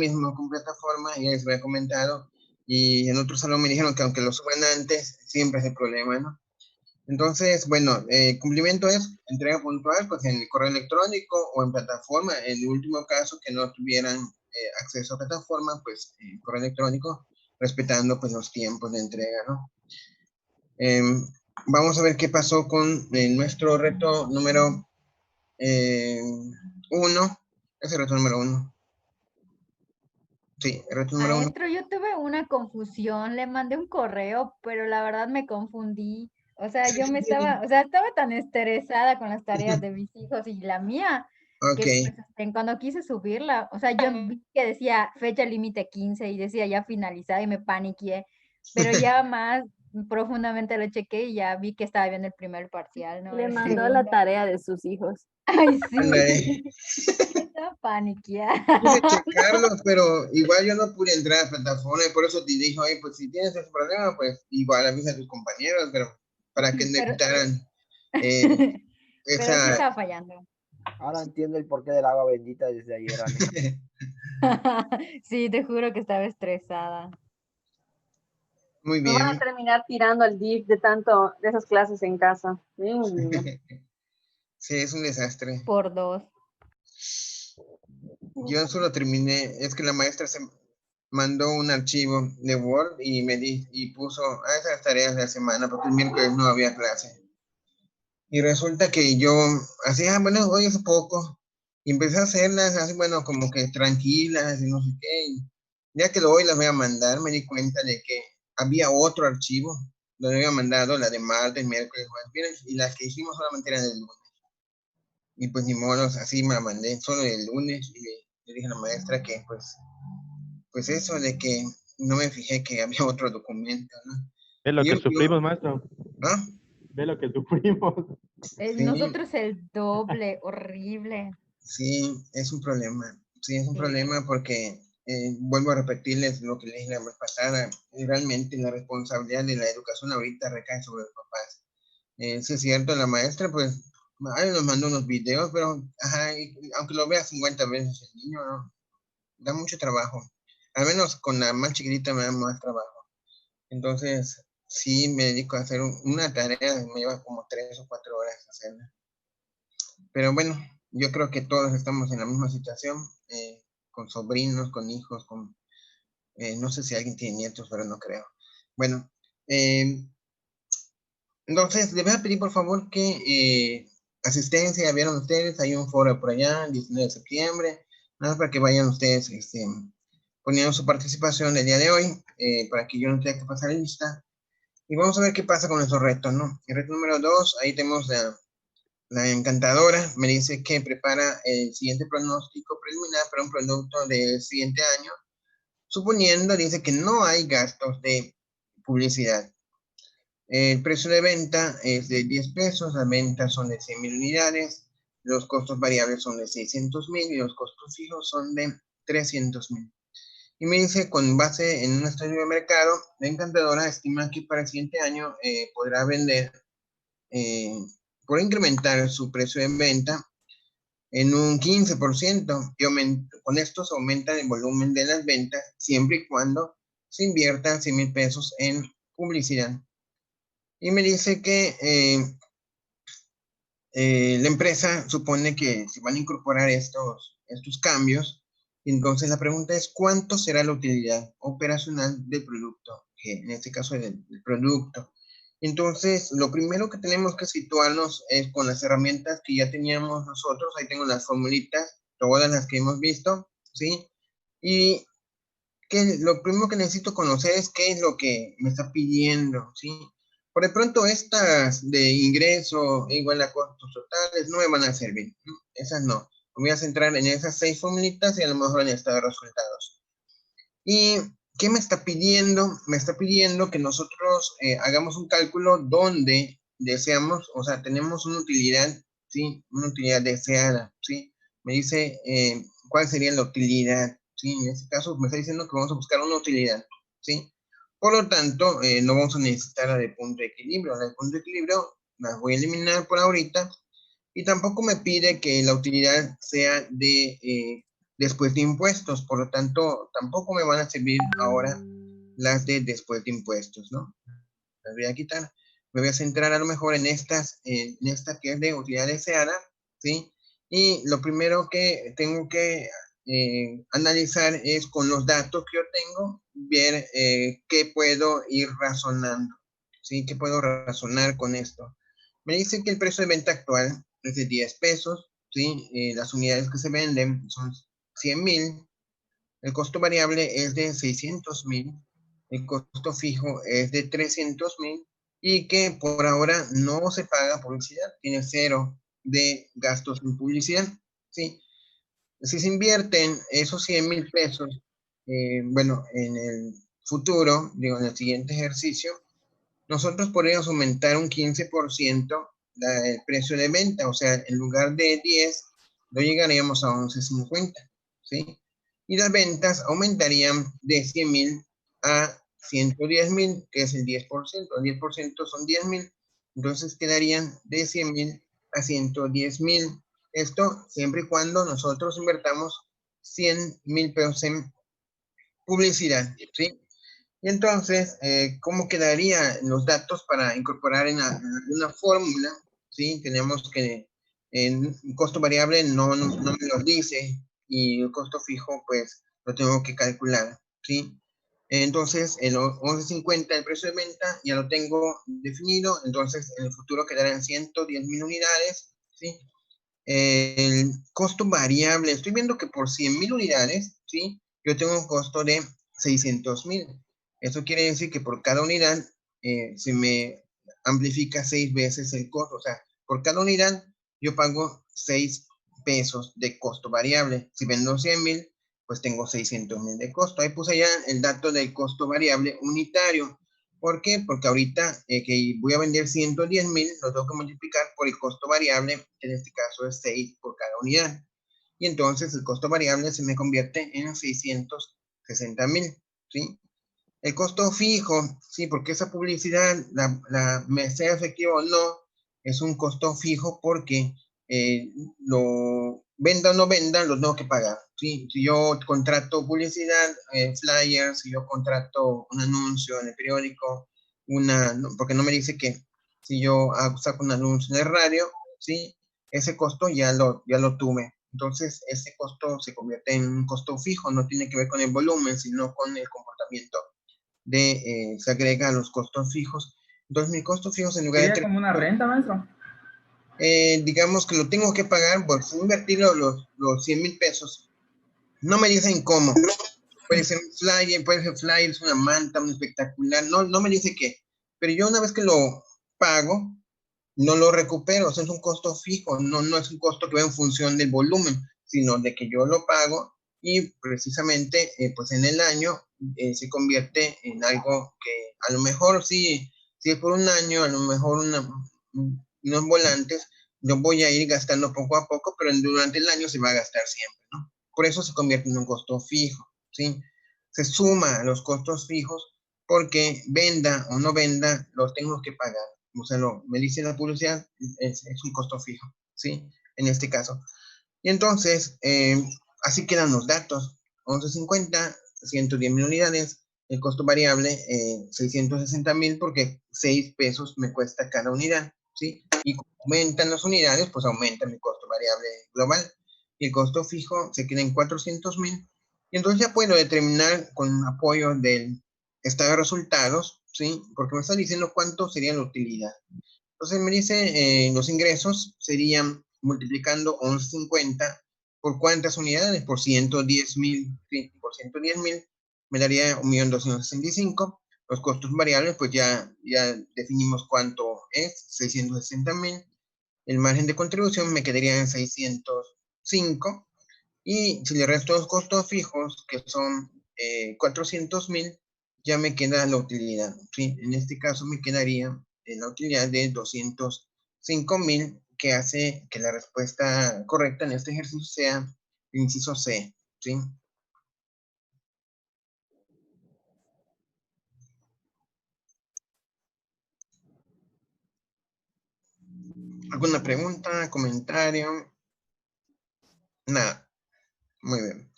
mismo con plataforma, ya les había comentado, y en otro salón me dijeron que aunque lo suban antes, siempre es el problema, ¿no? Entonces, bueno, cumplimiento es entrega puntual, pues en el correo electrónico o en plataforma. En el último caso, que no tuvieran acceso a plataforma, pues correo electrónico, respetando pues los tiempos de entrega, ¿no? Vamos a ver qué pasó con nuestro reto número 1. Ese reto número 1. Sí, el reto número 1. Maestro, yo tuve una confusión, le mandé un correo, pero la verdad me confundí. O sea, estaba tan estresada con las tareas de mis hijos y la mía, Ok. que pues, cuando quise subirla, o sea, yo vi que decía fecha límite 15 y decía ya finalizada y me paniqué, pero ya más profundamente lo chequé y ya vi que estaba viendo el primer parcial, ¿no? Le El mandó segundo. la tarea de sus hijos. Ay, Ándale. sí. Estaba paniqueada. Quise checarlo, pero igual yo no pude entrar a plataforma y por eso te dije, oye, pues si tienes ese problema, pues igual avisa a tus compañeros, pero para que no Pero evitaran pero sí esa... estaba fallando. Ahora entiendo el porqué del agua bendita desde ayer, Ane. Sí, te juro que estaba estresada. Muy No van a bien. terminar tirando el DIF de esas clases en casa. Dios mío. Sí, es un desastre. Por 2. Yo solo terminé, es que la maestra se mandó un archivo de Word y puso esas tareas de la semana, porque el miércoles no había clase. Y resulta que yo hacía, bueno, hoy hace poco, y empecé a hacerlas así, bueno, como que tranquilas y no sé qué. Y ya que hoy las voy a mandar, me di cuenta de que había otro archivo donde había mandado la de martes, miércoles, jueves, viernes, y las que hicimos solamente eran del lunes. Y pues ni modo, así me la mandé solo el lunes y le dije a la maestra que pues eso de que no me fijé que había otro documento, ¿no? Es lo Y que sufrimos, maestro. ¿ah? Ve lo que sufrimos. Sí, Nosotros el doble, horrible. sí, es un problema. Sí, es un Sí. problema porque vuelvo a repetirles lo que les dije la vez pasada. Realmente la responsabilidad de la educación ahorita recae sobre los papás. Sí es cierto, la maestra, pues, ahí nos mandó unos videos, pero, ajá, aunque lo vea 50 veces el niño, ¿no? Da mucho trabajo. Al menos con la más chiquitita me da más trabajo. Entonces, sí me dedico a hacer una tarea, me lleva como 3 o 4 horas hacerla. Pero bueno, yo creo que todos estamos en la misma situación, con sobrinos, con hijos, no sé si alguien tiene nietos, pero no creo. Bueno, entonces les voy a pedir por favor que asistencia, vieron ustedes, hay un foro por allá, el 19 de septiembre, nada más para que vayan ustedes poniendo su participación el día de hoy, para que yo no tenga que pasar lista. Y vamos a ver qué pasa con nuestros retos, ¿no? El reto número 2, ahí tenemos la encantadora, me dice que prepara el siguiente pronóstico preliminar para un producto del siguiente año, suponiendo, dice que no hay gastos de publicidad. El precio de venta es de 10 pesos, las ventas son de 100,000 unidades, los costos variables son de 600,000 y los costos fijos son de 300,000. Y me dice, con base en un estudio de mercado, la encantadora estima que para el siguiente año podrá vender, por incrementar su precio de venta en un 15%, y con esto se aumenta el volumen de las ventas siempre y cuando se inviertan 100,000 pesos en publicidad. Y me dice que la empresa supone que se van a incorporar estos cambios. Entonces la pregunta es, ¿cuánto será la utilidad operacional del producto? Que en este caso es del producto. Entonces, lo primero que tenemos que situarnos es con las herramientas que ya teníamos nosotros. Ahí tengo las formulitas, todas las que hemos visto, ¿sí? Y lo primero que necesito conocer es qué es lo que me está pidiendo, ¿sí? Por de pronto estas de ingreso igual a costos totales no me van a servir, ¿no? Esas no. Me voy a centrar en esas 6 formulitas y a lo mejor en estado de resultados. ¿Y qué me está pidiendo? Me está pidiendo que nosotros hagamos un cálculo donde deseamos, o sea, tenemos una utilidad, ¿sí? Una utilidad deseada, ¿sí? Me dice cuál sería la utilidad, ¿sí? En este caso me está diciendo que vamos a buscar una utilidad, ¿sí? Por lo tanto, no vamos a necesitar la de punto de equilibrio. La de punto de equilibrio la voy a eliminar por ahorita. Y tampoco me pide que la utilidad sea de después de impuestos, por lo tanto, tampoco me van a servir ahora las de después de impuestos, ¿no? Las voy a quitar. Me voy a centrar a lo mejor en estas, en esta que es de utilidad deseada, ¿sí? Y lo primero que tengo que analizar es con los datos que yo tengo, ver qué puedo ir razonando, ¿sí? ¿Qué puedo razonar con esto? Me dice que el precio de venta actual es de 10 pesos, ¿sí? Las unidades que se venden son 100,000, el costo variable es de 600,000, el costo fijo es de 300,000 y que por ahora no se paga publicidad, tiene cero de gastos en publicidad, ¿sí? Si se invierten esos 100,000 pesos, bueno, en el futuro, digo, en el siguiente ejercicio, nosotros podríamos aumentar un 15% el precio de venta, o sea, en lugar de 10, lo llegaríamos a 11.50, ¿sí? Y las ventas aumentarían de 100,000 a 110,000, que es el 10%. El 10% son 10,000, entonces quedarían de 100,000 a 110,000. Esto siempre y cuando nosotros invertamos 100,000 pesos en publicidad, ¿sí? Y entonces, ¿cómo quedarían los datos para incorporar en alguna fórmula? ¿Sí? Tenemos que, en costo variable no me los dice y el costo fijo, pues, lo tengo que calcular, ¿sí? Entonces, el 11.50 el precio de venta ya lo tengo definido, entonces en el futuro quedarán 110,000 unidades, ¿sí? El costo variable, estoy viendo que por 100,000 unidades, ¿sí? Yo tengo un costo de 600,000. Eso quiere decir que por cada unidad se me amplifica 6 veces el costo. O sea, por cada unidad yo pago 6 pesos de costo variable. Si vendo 100,000, pues tengo 600,000 de costo. Ahí puse ya el dato del costo variable unitario. ¿Por qué? Porque ahorita que voy a vender 110,000, lo tengo que multiplicar por el costo variable, que en este caso es 6 por cada unidad. Y entonces el costo variable se me convierte en 660,000, ¿sí? El costo fijo, sí, porque esa publicidad, me sea efectivo o no, es un costo fijo porque lo venda o no venda, lo tengo que pagar, ¿sí? Si yo contrato publicidad, flyers, si yo contrato un anuncio en el periódico, porque no me dice que si yo saco un anuncio en el radio, ¿sí? Ese costo ya lo tuve. Entonces, ese costo se convierte en un costo fijo, no tiene que ver con el volumen, sino con el comportamiento se agrega a los costos fijos. Entonces, mis costos fijos en lugar de... ¿Sería como una renta, maestro? digamos que lo tengo que pagar, pues invertir los 100,000 pesos. No me dicen cómo. Puede ser un flyer, puede ser flyers, una manta, un espectacular. No me dice qué. Pero yo una vez que lo pago, no lo recupero. O sea, es un costo fijo. No es un costo que va en función del volumen, sino de que yo lo pago y precisamente, pues en el año se convierte en algo que a lo mejor sí, si es por un año, a lo mejor unos volantes, yo voy a ir gastando poco a poco, pero durante el año se va a gastar siempre, ¿no? Por eso se convierte en un costo fijo, ¿sí? Se suma a los costos fijos porque venda o no venda, los tengo que pagar. O sea, me dice la publicidad, es un costo fijo, ¿sí? En este caso. Y entonces, así quedan los datos. 11.50, 110,000 unidades. El costo variable, 660,000 porque 6 pesos me cuesta cada unidad, ¿sí? Y como aumentan las unidades, pues aumenta mi costo variable global. Y el costo fijo se queda en 400,000. Y entonces ya puedo determinar con apoyo del estado de resultados, ¿sí? Porque me está diciendo cuánto sería la utilidad. Entonces me dice, los ingresos serían multiplicando 11.50 por cuántas unidades, por 110,000, sí, por 110,000 me daría 1.265,000. Los costos variables, pues ya definimos cuánto es, 660,000. El margen de contribución me quedaría en 605. Y si le resto los costos fijos, que son 400,000, ya me queda la utilidad, ¿sí? En este caso me quedaría la utilidad de 205,000, que hace que la respuesta correcta en este ejercicio sea el inciso C, ¿sí? ¿Alguna pregunta, comentario? Nada. Muy bien.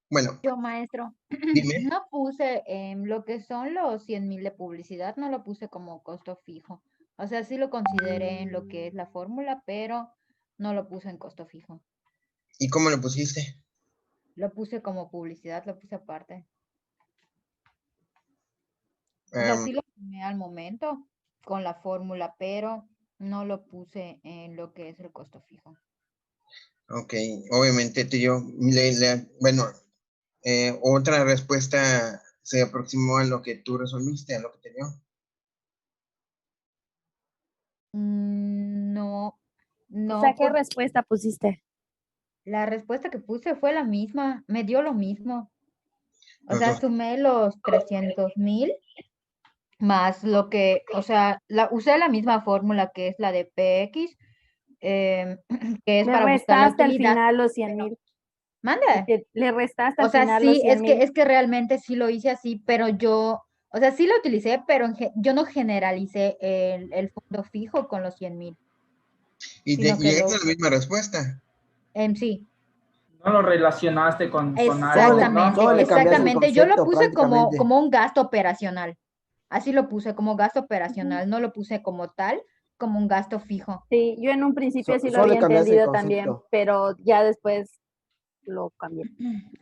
Bueno, Yo, maestro, dime. no puse lo que son los 100,000 de publicidad, no lo puse como costo fijo. O sea, sí lo consideré en lo que es la fórmula, pero no lo puse en costo fijo. ¿Y cómo lo pusiste? Lo puse como publicidad, lo puse aparte. O sea, Em, sí lo tomé al momento con la fórmula, pero no lo puse en lo que es el costo fijo. ok, obviamente te dio, bueno, otra respuesta se aproximó a lo que tú resolviste, a lo que te dio. No, O no, sea, ¿qué porque respuesta pusiste? la respuesta que puse fue la misma, me dio lo mismo. O Los sea, dos. sumé los 300,000 más lo que, o sea, usé la misma fórmula que es la de PX, que es Le para buscar la restaste al utilidad. final los 100,000. Mande. Le restaste O al sea, final los sí, 100,000. es que realmente sí lo hice así, pero yo, o sea, sí lo utilicé, pero yo no generalicé el fondo fijo con los 100,000, Y sino que llegaste a lo, la misma respuesta. sí, No lo relacionaste con algo, ¿no? Solo le cambias el exactamente. Yo lo concepto puse como, prácticamente. como un gasto operacional. Así lo puse, como gasto operacional. No lo puse como tal, como un gasto fijo. Sí, yo en un principio sí lo Solo le había cambias el entendido también, concepto. pero ya después lo cambié.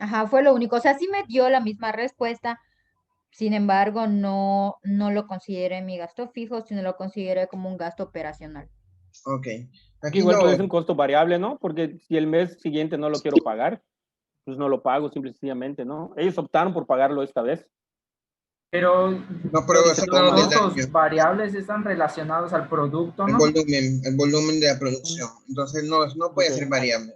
Ajá, fue lo único. O sea, sí me dio la misma respuesta. Sin embargo, no lo consideré mi gasto fijo, sino lo consideré como un gasto operacional. Ok. Que Aquí igual lo, puede ser un costo variable, ¿no? Porque si el mes siguiente no lo quiero pagar, pues no lo pago simple y sencillamente, ¿no? Ellos optaron por pagarlo esta vez. Pero no, pero es los a lo largo del costos año. variables están relacionados al producto, ¿no? El volumen de la producción. Entonces no puede ser Ok. variable.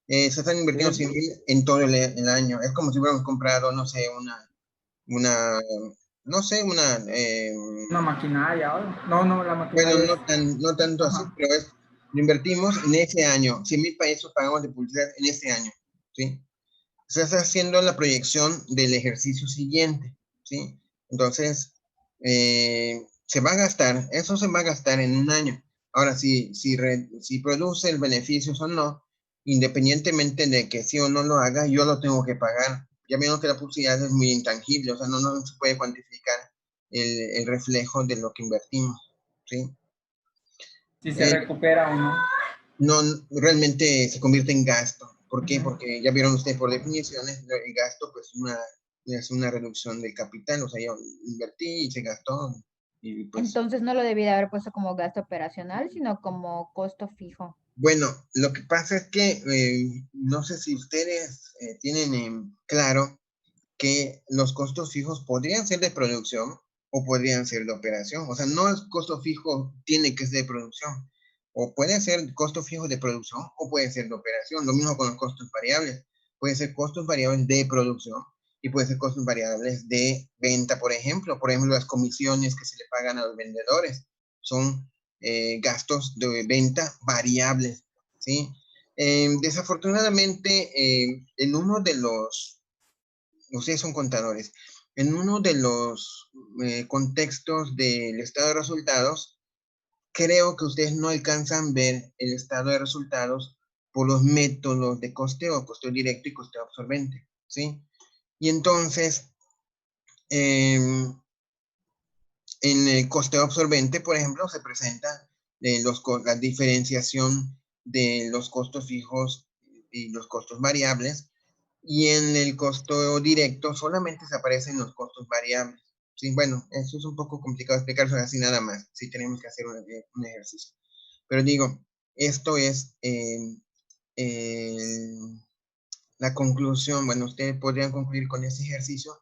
Se están invirtiendo Sí. 100,000 en todo el año. Es como si hubiéramos comprado, no sé, una, no sé, Una maquinaria, ¿o? No, la bueno, maquinaria es... no tanto así, Ajá. pero lo invertimos en ese año. 100,000 pesos pagamos de publicidad en ese año, ¿sí? Se está haciendo la proyección del ejercicio siguiente, ¿sí? Entonces, se va a gastar, eso se va a gastar en un año. Ahora, si produce el beneficio o no, independientemente de que sí o no lo haga, yo lo tengo que pagar. Ya vieron que la publicidad es muy intangible, o sea, no se puede cuantificar el reflejo de lo que invertimos, ¿sí? Si se Eh, recupera o no. no realmente se convierte en gasto. ¿Por qué? Porque ya vieron ustedes por definiciones, el gasto pues es una reducción del capital, o sea, yo invertí y se gastó y pues Entonces no lo debí de haber puesto como gasto operacional, sino como costo fijo. bueno, lo que pasa es que no sé si ustedes tienen en claro que los costos fijos podrían ser de producción o podrían ser de operación. O sea, no es costo fijo, tiene que ser de producción. O puede ser costo fijo de producción o puede ser de operación. Lo mismo con los costos variables. Puede ser costos variables de producción y puede ser costos variables de venta, por ejemplo. Por ejemplo, las comisiones que se le pagan a los vendedores son gastos de venta variables, ¿sí? Desafortunadamente, en uno de los ustedes son contadores, en uno de los contextos del estado de resultados, creo que ustedes no alcanzan a ver el estado de resultados por los métodos de costeo directo y costeo absorbente, ¿sí? Y entonces, en el costeo absorbente, por ejemplo, se presenta la diferenciación de los costos fijos y los costos variables, y en el costo directo solamente se aparecen los costos variables. Sí, bueno, eso es un poco complicado explicarlo así nada más, si tenemos que hacer un ejercicio. Pero digo, esto es la conclusión. Bueno, ustedes podrían concluir con este ejercicio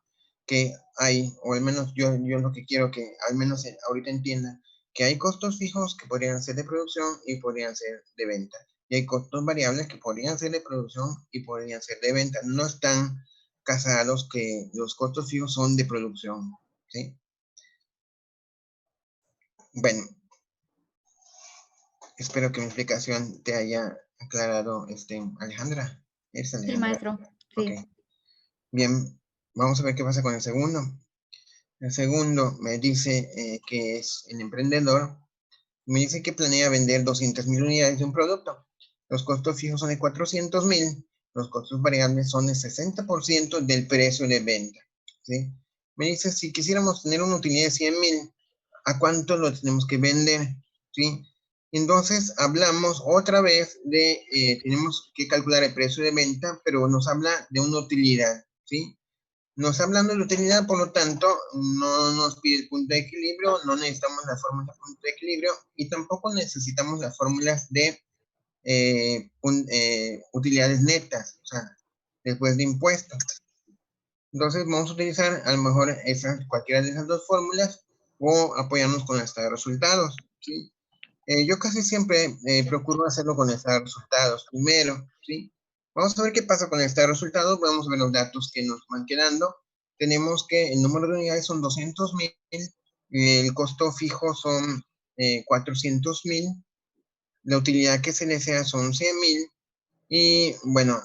que hay, o al menos yo lo que quiero que al menos ahorita entiendan, que hay costos fijos que podrían ser de producción y podrían ser de venta. Y hay costos variables que podrían ser de producción y podrían ser de venta. No están casados que los costos fijos son de producción, ¿sí? Bueno, espero que mi explicación te haya aclarado, Alejandra. ¿Eres Sí, Alejandra? maestro. Ok. Sí. Bien, vamos a ver qué pasa con el segundo. El segundo me dice que es el emprendedor. Me dice que planea vender 200,000 unidades de un producto. Los costos fijos son de 400,000 los costos variables son el 60% del precio de venta, ¿sí? Me dice, si quisiéramos tener una utilidad de 100,000, ¿a cuánto lo tenemos que vender? ¿Sí? Entonces, hablamos otra vez de, tenemos que calcular el precio de venta, pero nos habla de una utilidad, ¿sí? Nos está hablando de utilidad, por lo tanto, no nos pide el punto de equilibrio, no necesitamos la fórmula de punto de equilibrio y tampoco necesitamos las fórmulas de utilidades netas, o sea, después de impuestos. Entonces vamos a utilizar a lo mejor cualquiera de esas dos fórmulas o apoyarnos con la esta de resultados, ¿sí? Yo casi siempre procuro hacerlo con esta de resultados primero, ¿sí? Vamos a ver qué pasa con esta de resultados, vamos a ver los datos que nos van quedando. Tenemos que el número de unidades son 200,000, el costo fijo son 400,000, la utilidad que se desea son 100,000 y bueno,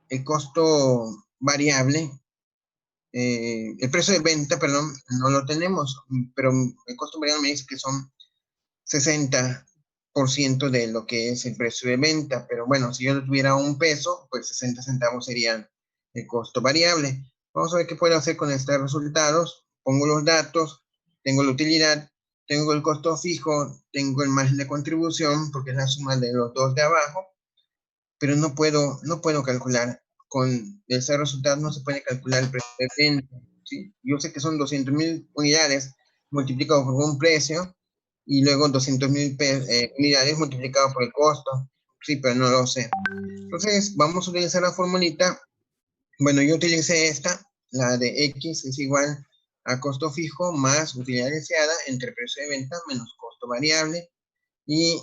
el costo variable, el precio de venta, perdón, no lo tenemos, pero el costo variable me dice que son 60% de lo que es el precio de venta, pero bueno, si yo tuviera un peso, pues 60 centavos serían el costo variable. Vamos a ver qué puedo hacer con estos resultados. Pongo los datos, tengo la utilidad, tengo el costo fijo, tengo el margen de contribución, porque es la suma de los dos de abajo, pero no puedo calcular. Con ese resultado no se puede calcular el precio de venta, ¿sí? Yo sé que son 200,000 unidades multiplicado por un precio y luego 200,000 unidades multiplicado por el costo, sí, pero no lo sé. Entonces vamos a utilizar la formulita. Bueno, yo utilicé esta, la de X es igual a costo fijo más utilidad deseada entre precio de venta menos costo variable. Y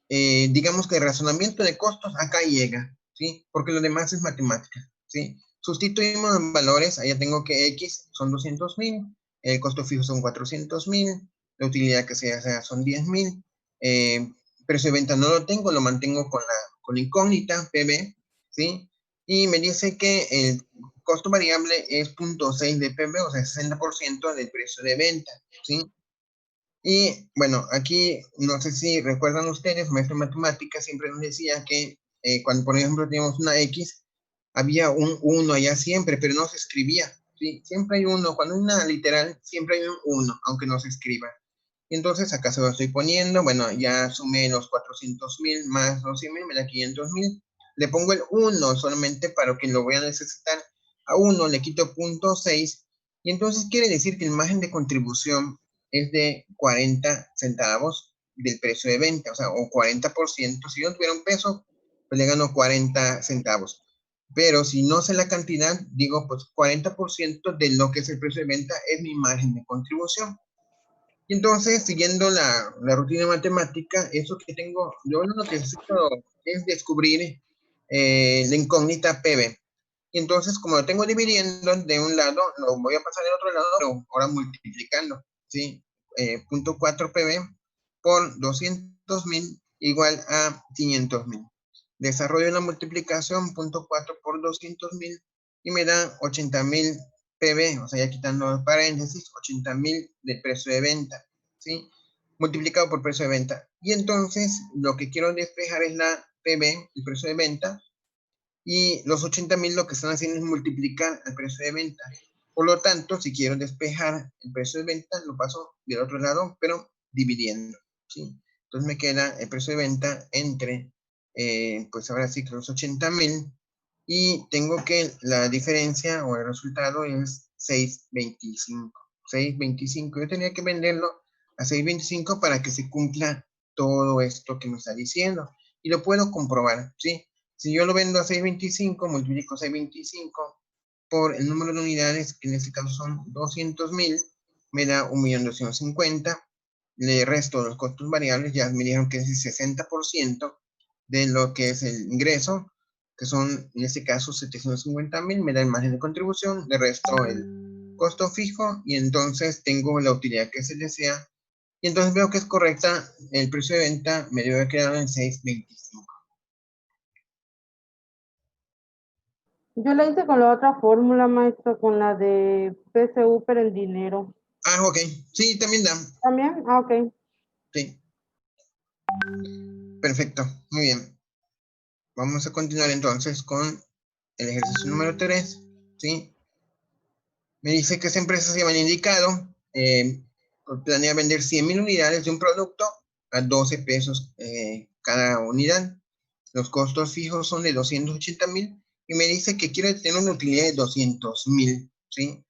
digamos que el razonamiento de costos acá llega, ¿sí? Porque lo demás es matemática, ¿sí? Sustituimos los valores, allá tengo que X son 200,000, el costo fijo son 400,000, la utilidad que se hace son 10,000, precio de venta no lo tengo, lo mantengo con la incógnita, PB, ¿sí? Y me dice que el costo variable es 0.6 de PB, o sea, 60% del precio de venta, ¿sí? Y bueno, aquí no sé si recuerdan ustedes, maestro de matemáticas siempre nos decía que cuando por ejemplo teníamos una X, había un 1 allá siempre, pero no se escribía, ¿sí? Siempre hay uno, cuando hay una literal, siempre hay un 1, aunque no se escriba. Entonces acá se lo estoy poniendo, bueno, ya sumé los 400,000 más los 100,000, me da 500,000. Le pongo el 1 solamente para que lo voy a necesitar. A 1 le quito 0.6 y entonces quiere decir que el margen de contribución es de 40 centavos del precio de venta, o sea, o 40%. Si yo tuviera un peso, pues le gano 40 centavos. Pero si no sé la cantidad, digo, pues 40% de lo que es el precio de venta es mi margen de contribución. Y entonces, siguiendo la rutina matemática, eso que tengo, yo lo que necesito es descubrir la incógnita PB. Y entonces, como lo tengo dividiendo de un lado, lo voy a pasar del otro lado, pero ahora multiplicando, ¿sí? 0.4 PB por 200,000 igual a 500,000. Desarrollo la multiplicación, 0.4 por 200,000 y me da 80,000 PB, o sea, ya quitando los paréntesis, 80,000 de precio de venta, ¿sí? Multiplicado por precio de venta. Y entonces, lo que quiero despejar es la PB, el precio de venta, y los 80,000 lo que están haciendo es multiplicar el precio de venta. Por lo tanto, si quiero despejar el precio de venta, lo paso del otro lado, pero dividiendo, ¿sí? Entonces me queda el precio de venta entre, pues ahora sí que los 80,000, y tengo que la diferencia o el resultado es 6.25. 6.25. Yo tenía que venderlo a 6.25 para que se cumpla todo esto que me está diciendo. Y lo puedo comprobar, ¿sí? Si yo lo vendo a 6.25, multiplico 6.25 por el número de unidades, que en este caso son 200,000, me da 1.250.000. Le resto los costos variables, ya me dijeron que es el 60% de lo que es el ingreso, que son en este caso 750,000, me da el margen de contribución, le resto el costo fijo y entonces tengo la utilidad que se desea. Y entonces veo que es correcta, el precio de venta me debe quedar en 6.25. Yo la hice con la otra fórmula, maestro, con la de PSU, pero en dinero. Ah, ok. Sí, también da. ¿También? Ah, ok. Sí. Perfecto. Muy bien. Vamos a continuar entonces con el ejercicio número 3, ¿sí? Me dice que esa empresa se llama Indicado, planea vender 100,000 unidades de un producto a 12 pesos cada unidad. Los costos fijos son de 280,000 y me dice que quiere tener una utilidad de 200,000, ¿sí?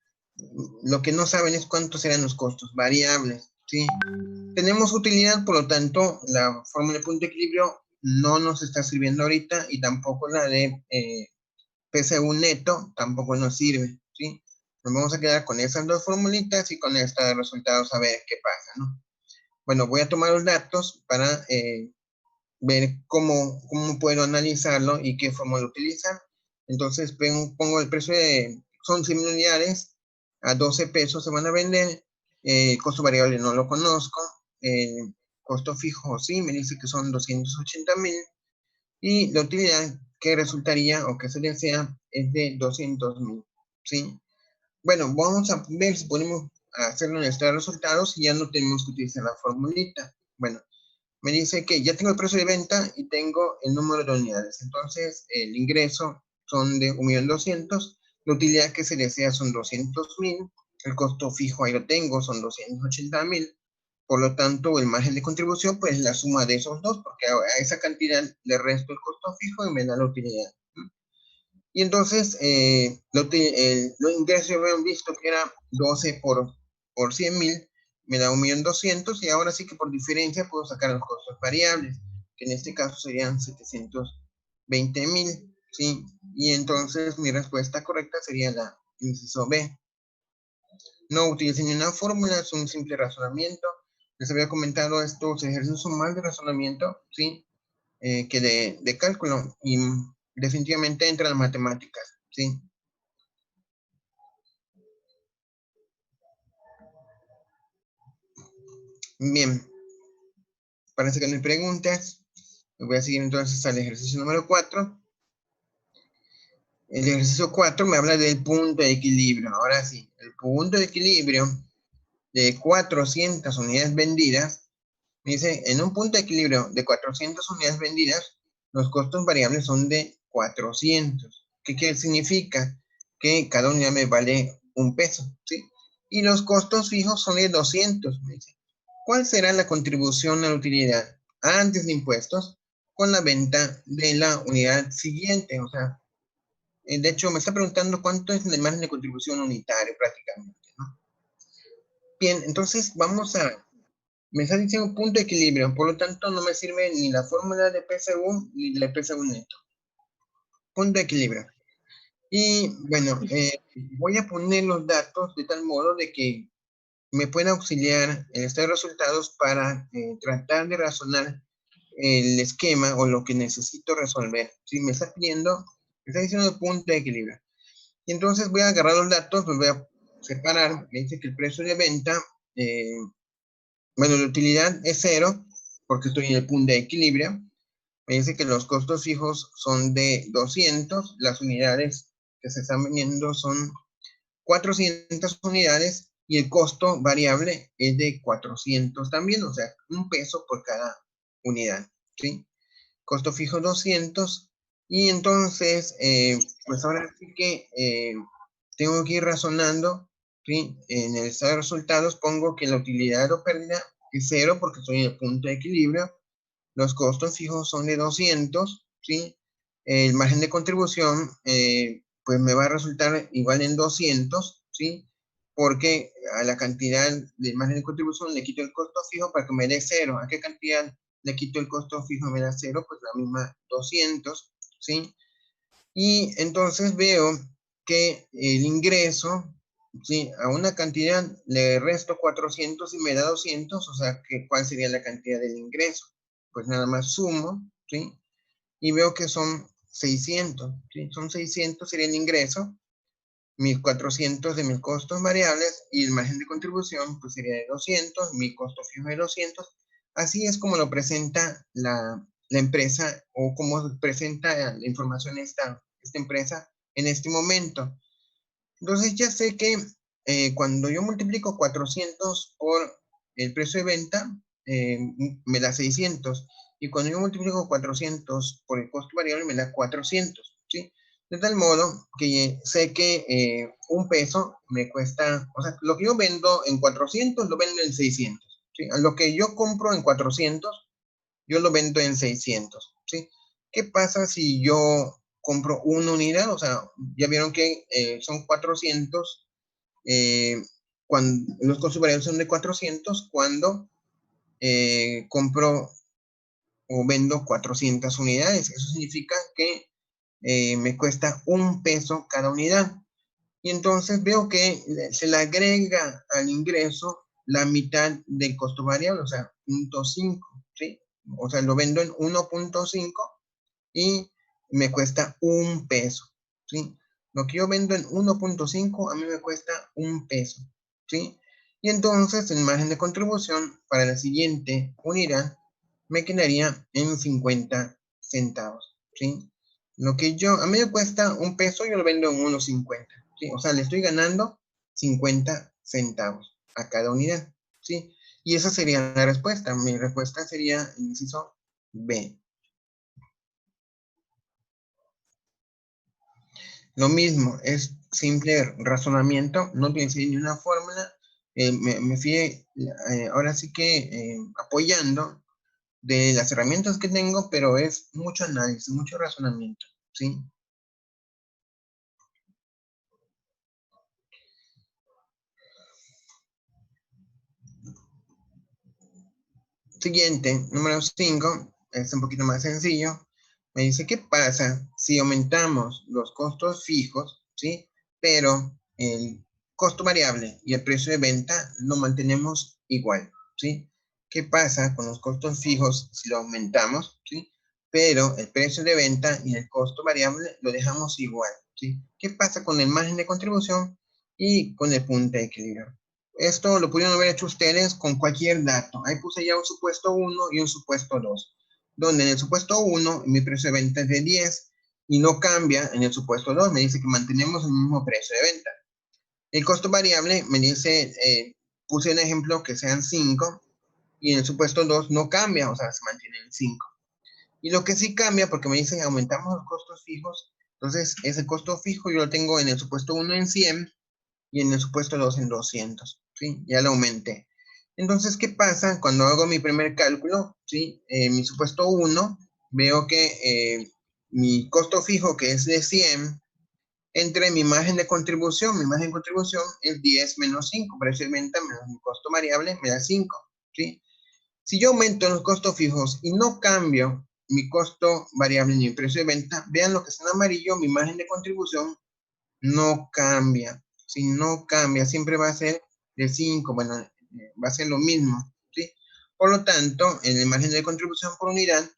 Lo que no saben es cuántos serán los costos variables, ¿sí? Tenemos utilidad, por lo tanto, la fórmula de punto de equilibrio no nos está sirviendo ahorita y tampoco la de PSU neto tampoco nos sirve, ¿sí? Nos vamos a quedar con esas dos formulitas y con estos resultados a ver qué pasa, ¿no? Bueno, voy a tomar los datos para ver cómo puedo analizarlo y qué fórmula utilizar. Entonces pongo el precio son 100,000 unidades, a 12 pesos se van a vender, costo variable no lo conozco, costo fijo sí, me dice que son 280,000 y la utilidad que resultaría o que se desea es de 200,000, ¿sí? Bueno, vamos a ver si podemos hacerlo en estos resultados y ya no tenemos que utilizar la formulita. Bueno, me dice que ya tengo el precio de venta y tengo el número de unidades. Entonces, el ingreso son de 1.200.000, la utilidad que se desea son 200,000, el costo fijo ahí lo tengo, son 280,000. Por lo tanto, el margen de contribución, pues la suma de esos dos, porque a esa cantidad le resto el costo fijo y me da la utilidad. Y entonces, los ingresos habían visto que era 12 por 100,000, me da 1.200.000 y ahora sí que por diferencia puedo sacar los costos variables, que en este caso serían 720,000, ¿sí? Y entonces mi respuesta correcta sería la inciso B. No utilicen ni una fórmula, es un simple razonamiento. Les había comentado estos ejercicios son más de razonamiento, ¿sí? Que de cálculo y definitivamente entran las matemáticas, ¿sí? Bien, parece que no hay preguntas. Voy a seguir entonces al ejercicio número 4. El ejercicio 4 me habla del punto de equilibrio. Ahora sí, el punto de equilibrio de 400 unidades vendidas. Me dice, en un punto de equilibrio de 400 unidades vendidas, los costos variables son de 400. ¿Qué significa? Que cada unidad me vale 1 peso, ¿sí? Y los costos fijos son de 200, me dice. ¿Cuál será la contribución a la utilidad antes de impuestos con la venta de la unidad siguiente? O sea, de hecho, me está preguntando cuánto es el margen de contribución unitario prácticamente, ¿no? Bien, entonces me está diciendo punto de equilibrio, por lo tanto no me sirve ni la fórmula de PSU ni la PSU neto. Punto de equilibrio. Y bueno, voy a poner los datos de tal modo de que me pueda auxiliar en estos resultados para tratar de razonar el esquema o lo que necesito resolver. Si me está pidiendo, me está diciendo el punto de equilibrio. Y entonces voy a agarrar los datos, los voy a separar. Me dice que el precio de venta, bueno, la utilidad es 0, porque estoy en el punto de equilibrio. Me dice que los costos fijos son de 200, las unidades que se están vendiendo son 400 unidades y el costo variable es de 400 también, o sea, 1 peso por cada unidad, ¿sí? Costo fijo 200 y entonces, pues ahora sí que tengo que ir razonando, ¿sí? En el estado de resultados pongo que la utilidad o pérdida es 0 porque estoy en el punto de equilibrio, los costos fijos son de 200, ¿sí? El margen de contribución, pues me va a resultar igual en 200, ¿sí? Porque a la cantidad de margen de contribución le quito el costo fijo para que me dé 0. ¿A qué cantidad le quito el costo fijo y me da 0? Pues la misma 200, ¿sí? Y entonces veo que el ingreso, ¿sí? A una cantidad le resto 400 y me da 200, o sea, que ¿cuál sería la cantidad del ingreso? Pues nada más sumo, ¿sí? Y veo que son 600, ¿sí? Son 600 sería el ingreso, 1.400 de mis costos variables y el margen de contribución pues sería de 200, mi costo fijo de 200. Así es como lo presenta la empresa o como presenta la información esta empresa en este momento. Entonces ya sé que cuando yo multiplico 400 por el precio de venta, me da 600. Y cuando yo multiplico 400 por el costo variable, me da 400, ¿sí? De tal modo que sé que un peso me cuesta, o sea, lo que yo vendo en 400 lo vendo en 600. ¿Sí? A lo que yo compro en 400, yo lo vendo en 600. ¿Sí? ¿Qué pasa si yo compro una unidad? O sea, ya vieron que son 400, cuando los costos variables son de 400 cuando compro o vendo 400 unidades. Eso significa que me cuesta un peso cada unidad. Y entonces veo que se le agrega al ingreso la mitad del costo variable, o sea, 0.5, ¿sí? O sea, lo vendo en 1.5 y me cuesta un peso, ¿sí? Lo que yo vendo en 1.5 a mí me cuesta un peso, ¿sí? Y entonces el margen de contribución para la siguiente unidad me quedaría en 50 centavos, ¿sí? Lo que a mí me cuesta un peso, yo lo vendo en 1.50, ¿sí? O sea, le estoy ganando 50 centavos a cada unidad, ¿sí? Y esa sería la respuesta. Mi respuesta sería el inciso B. Lo mismo, es simple razonamiento, no tiene ni una fórmula. Me fui ahora sí que apoyando de las herramientas que tengo, pero es mucho análisis, mucho razonamiento, ¿sí? Siguiente, número 5, es un poquito más sencillo. Me dice, ¿qué pasa si aumentamos los costos fijos, ¿sí? Pero el costo variable y el precio de venta lo mantenemos igual, ¿sí? ¿Qué pasa con los costos fijos si lo aumentamos, ¿sí? Pero el precio de venta y el costo variable lo dejamos igual, ¿sí? ¿Qué pasa con el margen de contribución y con el punto de equilibrio? Esto lo pudieron haber hecho ustedes con cualquier dato. Ahí puse ya un supuesto 1 y un supuesto 2, donde en el supuesto 1 mi precio de venta es de 10 y no cambia. En el supuesto 2 me dice que mantenemos el mismo precio de venta. El costo variable me dice, puse un ejemplo que sean 5 y en el supuesto 2 no cambia, o sea, se mantiene en 5. Y lo que sí cambia, porque me dicen aumentamos los costos fijos, entonces ese costo fijo yo lo tengo en el supuesto 1 en 100 y en el supuesto 2 en 200, ¿sí? Ya lo aumenté. Entonces, ¿qué pasa cuando hago mi primer cálculo? ¿Sí? Mi supuesto 1, veo que mi costo fijo, que es de 100, entre mi margen de contribución es 10 menos 5, precio de venta menos mi costo variable me da 5, ¿sí? Si yo aumento los costos fijos y no cambio mi costo variable ni mi precio de venta, vean lo que está en amarillo, mi margen de contribución no cambia. Si no cambia, siempre va a ser de 5, bueno, va a ser lo mismo, ¿sí? Por lo tanto, en el margen de contribución por unidad,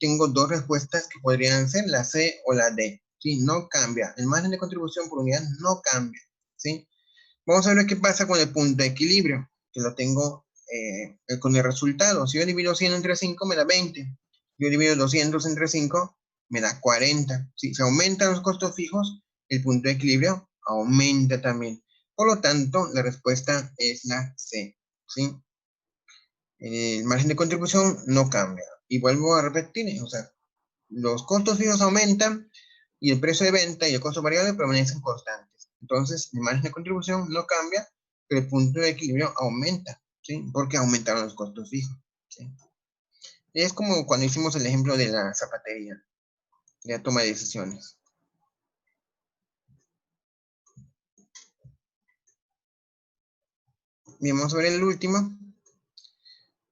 tengo dos respuestas que podrían ser la C o la D, ¿sí? No cambia. El margen de contribución por unidad no cambia, ¿sí? Vamos a ver qué pasa con el punto de equilibrio, que lo tengo con el resultado. Si yo divido 100 entre 5, me da 20. Yo divido 200 entre 5, me da 40. Si se aumentan los costos fijos, el punto de equilibrio aumenta también. Por lo tanto, la respuesta es la C, ¿sí? El margen de contribución no cambia. Y vuelvo a repetir, o sea, los costos fijos aumentan y el precio de venta y el costo variable permanecen constantes. Entonces, el margen de contribución no cambia, pero el punto de equilibrio aumenta, ¿sí? Porque aumentaron los costos fijos, ¿sí? Es como cuando hicimos el ejemplo de la zapatería, de la toma de decisiones. Bien, vamos a ver el último.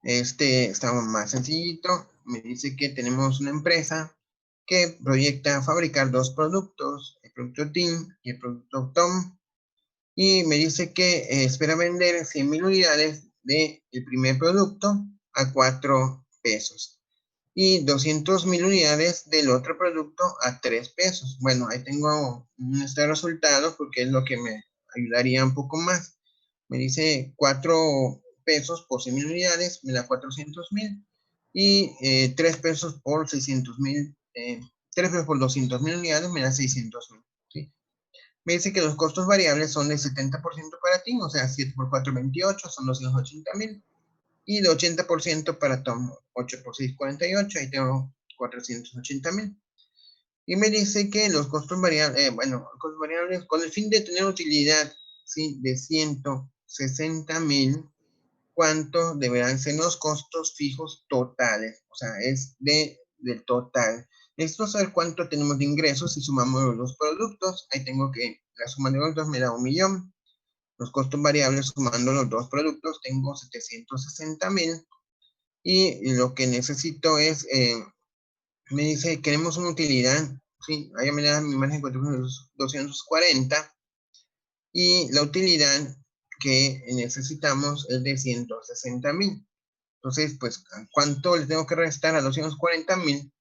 Este está más sencillito. Me dice que tenemos una empresa que proyecta fabricar dos productos, el producto TIM y el producto TOM. Y me dice que espera vender 100,000 unidades del primer producto a 4 pesos y 200,000 unidades del otro producto a 3 pesos. Bueno, ahí tengo este resultado porque es lo que me ayudaría un poco más. Me dice 4 pesos por 100,000 unidades, me da 400,000 y 3 pesos por 600,000, 3 pesos por 200,000 unidades me da 600,000. ¿Sí? Me dice que los costos variables son del 70% para TIM, o sea, 7 por 4, 28, son 280,000. Y de 80% para TOM, 8 por 6, 48, ahí tengo 480,000. Y me dice que los costos variables, costos variables con el fin de tener utilidad, ¿sí? De 160,000, ¿cuánto deberán ser los costos fijos totales? O sea, es del total. Necesito saber cuánto tenemos de ingresos si sumamos los productos. Ahí tengo que la suma de los dos me da 1,000,000. Los costos variables sumando los dos productos tengo 760,000. Y lo que necesito es, me dice, queremos una utilidad, ¿sí? Ahí me da mi margen de 240. Y la utilidad que necesitamos es de 160,000. Entonces, pues, ¿cuánto le tengo que restar a 240,000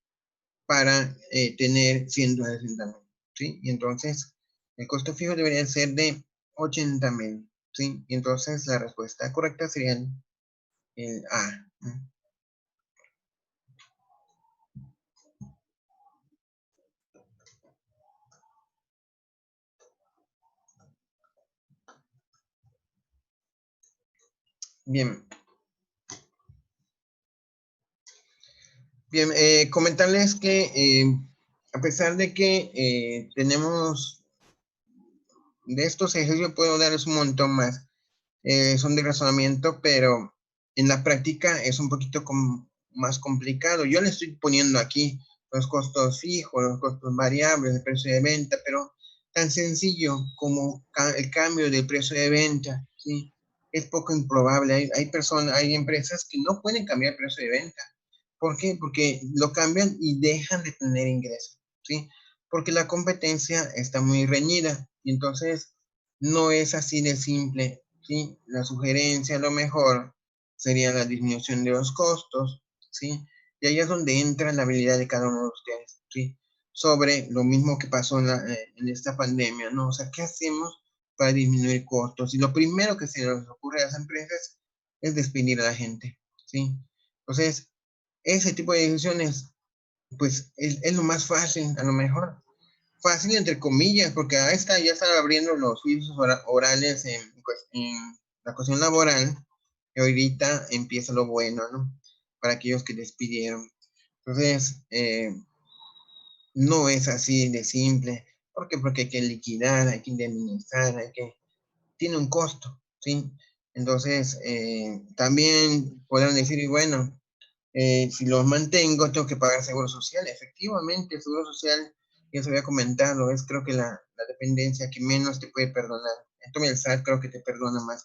para tener 160,000? ¿Sí? Y entonces, el costo fijo debería ser de 80,000. ¿Sí? Y entonces, la respuesta correcta sería el A. Bien. Bien, comentarles que a pesar de que tenemos de estos ejercicios, puedo darles un montón más. Son de razonamiento, pero en la práctica es un poquito más complicado. Yo le estoy poniendo aquí los costos fijos, los costos variables, el precio de venta, pero tan sencillo como el cambio del precio de venta, ¿sí? Es poco improbable. Hay empresas que no pueden cambiar el precio de venta. ¿Por qué? Porque lo cambian y dejan de tener ingresos, ¿sí? Porque la competencia está muy reñida y entonces no es así de simple, ¿sí? La sugerencia, a lo mejor, sería la disminución de los costos, ¿sí? Y ahí es donde entra la habilidad de cada uno de ustedes, ¿sí? Sobre lo mismo que pasó en esta pandemia, ¿no? O sea, ¿qué hacemos para disminuir costos? Y lo primero que se les ocurre a las empresas es despedir a la gente, ¿sí? Entonces, ese tipo de decisiones, pues, es lo más fácil, a lo mejor. Fácil entre comillas, porque ya están abriendo los juicios orales en la cuestión laboral, y ahorita empieza lo bueno, ¿no? Para aquellos que despidieron. Entonces, no es así de simple. ¿Por qué? Porque hay que liquidar, hay que indemnizar, tiene un costo, ¿sí? Entonces, también podrán decir, y bueno, si los mantengo, tengo que pagar seguro social. Efectivamente, el seguro social, ya se había comentado, es creo que la dependencia que menos te puede perdonar. Entonces, el SAT creo que te perdona más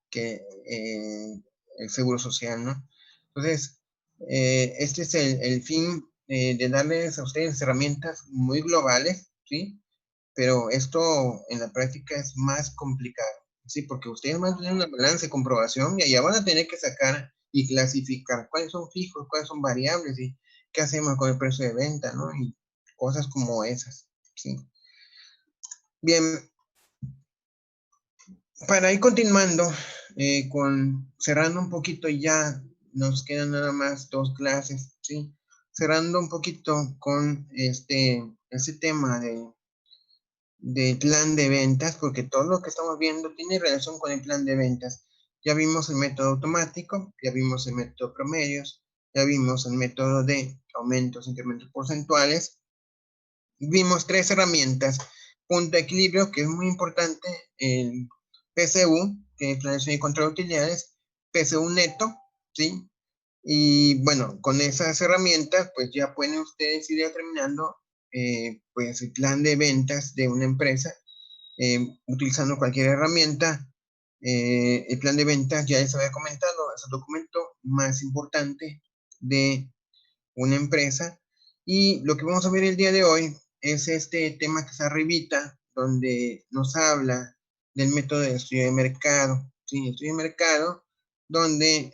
que el seguro social, ¿no? Entonces, este es el fin de darles a ustedes herramientas muy globales, ¿sí? Pero esto en la práctica es más complicado, ¿sí? Porque ustedes van a tener una balanza de comprobación y allá van a tener que sacar y clasificar cuáles son fijos, cuáles son variables y qué hacemos con el precio de venta, ¿no? Y cosas como esas, ¿sí? Bien, para ir continuando, cerrando un poquito ya, nos quedan nada más 2 clases, ¿sí? Cerrando un poquito con este tema del plan de ventas, porque todo lo que estamos viendo tiene relación con el plan de ventas. Ya vimos el método automático, ya vimos el método promedios, ya vimos el método de aumentos, incrementos porcentuales. Vimos 3 herramientas. Punto de equilibrio, que es muy importante, el PCU, que es planeación y control de utilidades, PCU neto, ¿sí? Y bueno, con esas herramientas, pues ya pueden ustedes ir determinando pues el plan de ventas de una empresa utilizando cualquier herramienta. El plan de ventas, ya les había comentado, es el documento más importante de una empresa. Y lo que vamos a ver el día de hoy es este tema que está arribita, donde nos habla del método de estudio de mercado. ¿Sí? Estudio de mercado, donde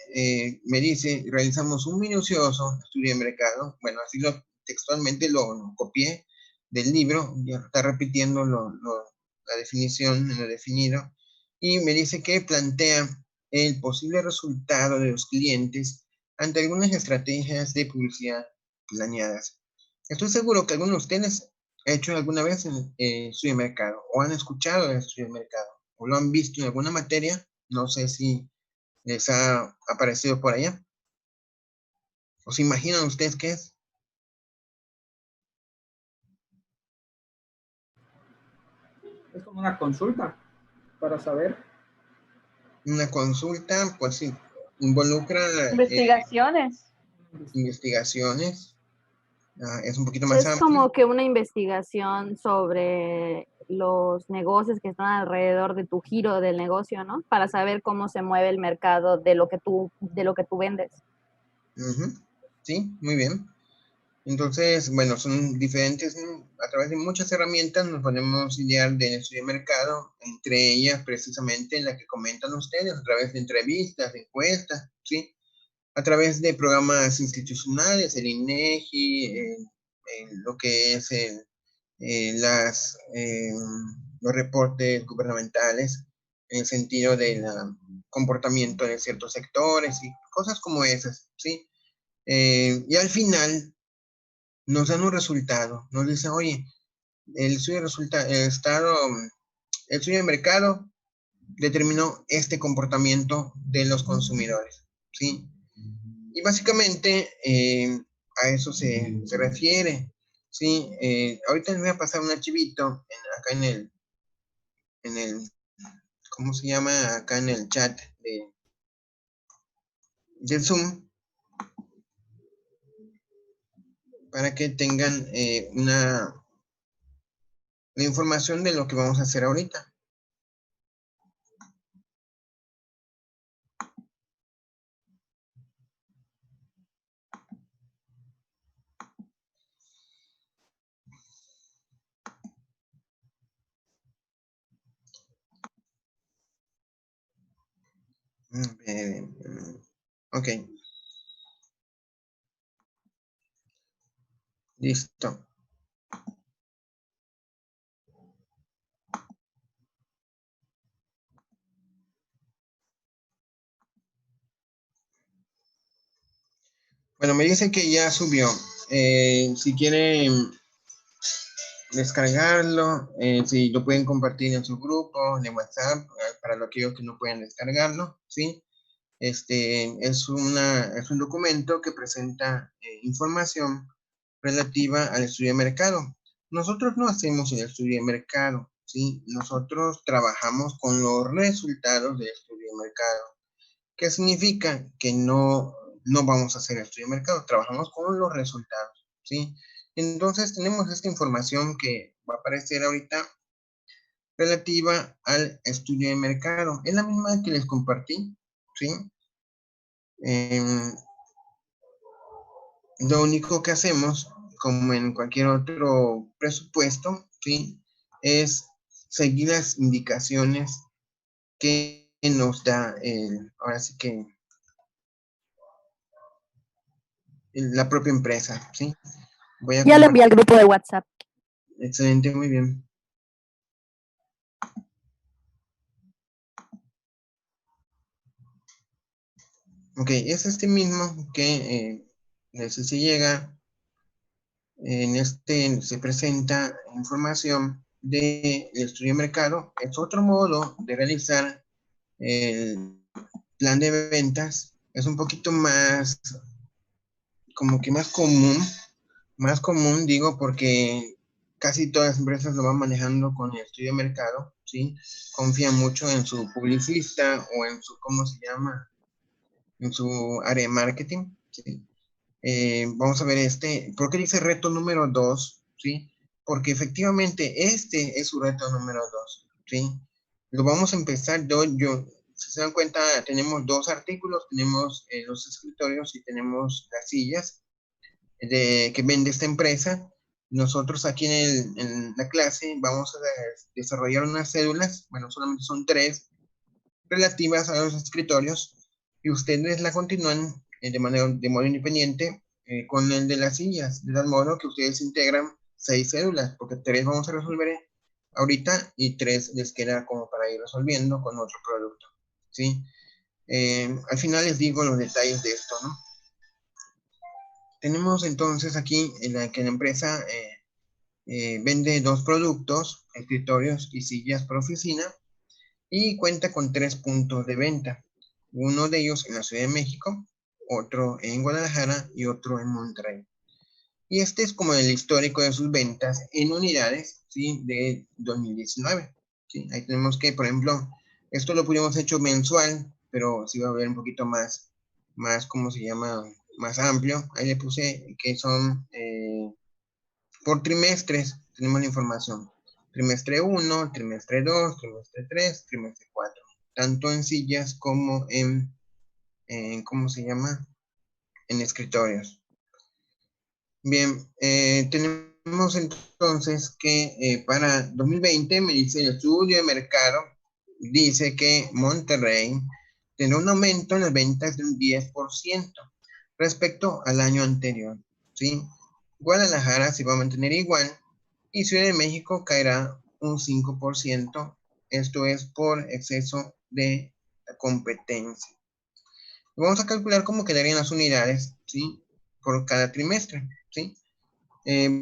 me dice, realizamos un minucioso estudio de mercado. Bueno, así textualmente lo copié del libro, ya está repitiendo la definición en lo definido. Y me dice que plantea el posible resultado de los clientes ante algunas estrategias de publicidad planeadas. Estoy seguro que alguno de ustedes ha hecho alguna vez estudio de mercado o han escuchado el estudio de mercado o lo han visto en alguna materia. No sé si les ha aparecido por allá. ¿O se imaginan ustedes qué es? Es como una consulta para saber. Una consulta, pues sí, involucra Investigaciones. investigaciones. Es un poquito más Es amplio. como que una investigación sobre los negocios que están alrededor de tu giro del negocio, ¿no? Para saber cómo se mueve el mercado de lo que tú vendes. Ujú. Sí, muy bien. Entonces, bueno, son diferentes, a través de muchas herramientas nos podemos idear del estudio de mercado, entre ellas precisamente la que comentan ustedes, a través de entrevistas, encuestas, ¿sí? A través de programas institucionales, el INEGI, lo que es los reportes gubernamentales, en el sentido del comportamiento de ciertos sectores y cosas como esas, ¿sí? Y al final nos dan un resultado, nos dicen, oye, el estudio de mercado determinó este comportamiento de los consumidores, ¿sí? Y básicamente a eso se refiere, ¿sí? Ahorita les voy a pasar un archivito acá en el, ¿cómo se llama? Acá en el chat del Zoom, para que tengan la información de lo que vamos a hacer ahorita. Ok. Listo. Bueno, me dice que ya subió. Si quieren descargarlo, si lo pueden compartir en su grupo de WhatsApp, para aquellos que no pueden descargarlo, ¿sí? Es un documento que presenta información relativa al estudio de mercado. Nosotros no hacemos el estudio de mercado, ¿sí? Nosotros trabajamos con los resultados del estudio de mercado. ¿Qué significa? Que no vamos a hacer el estudio de mercado, trabajamos con los resultados, ¿sí? Entonces tenemos esta información que va a aparecer ahorita relativa al estudio de mercado. Es la misma que les compartí, ¿sí? Lo único que hacemos, como en cualquier otro presupuesto, ¿sí? Es seguir las indicaciones que nos da ahora sí que la propia empresa, ¿sí? Voy a Ya lo envié al grupo de WhatsApp. Excelente, muy bien. Ok, es este mismo que si llega, se presenta información del estudio de mercado. Es otro modo de realizar el plan de ventas. Es un poquito más, como que más común digo, porque casi todas las empresas lo van manejando con el estudio de mercado, ¿sí? Confían mucho en su publicista o en su, ¿cómo se llama? En su área de marketing, ¿sí? Vamos a ver ¿por qué dice reto número 2? ¿Sí? Porque efectivamente este es su reto número 2, ¿sí? Lo vamos a empezar, si se dan cuenta, tenemos dos artículos, tenemos los escritorios y tenemos las sillas que vende esta empresa. Nosotros aquí en la clase vamos a desarrollar unas cédulas, bueno, solamente son 3, relativas a los escritorios, y ustedes la continúan de modo independiente con el de las sillas, de tal modo que ustedes integran 6 cédulas, porque 3 vamos a resolver ahorita y 3 les queda como para ir resolviendo con otro producto, ¿sí? Al final les digo los detalles de esto, ¿no? Tenemos entonces aquí que la empresa vende 2 productos, escritorios y sillas por oficina, y cuenta con 3 puntos de venta. Uno de ellos en la Ciudad de México, otro en Guadalajara y otro en Monterrey. Y este es como el histórico de sus ventas en unidades, ¿sí? De 2019. ¿sí? Ahí tenemos que, por ejemplo, esto lo pudimos hecho mensual, pero sí va a ver un poquito más, ¿cómo se llama? Más amplio. Ahí le puse que son por trimestres, tenemos la información. Trimestre 1, trimestre 2, trimestre 3, trimestre 4. Tanto en sillas como en ¿cómo se llama? En escritorios. Bien, tenemos entonces que para 2020 me dice el estudio de mercado, dice que Monterrey tendrá un aumento en las ventas de un 10% respecto al año anterior, ¿sí? Guadalajara se va a mantener igual y Ciudad de México caerá un 5%, esto es por exceso de competencia. Vamos a calcular cómo quedarían las unidades, ¿sí? Por cada trimestre, ¿sí?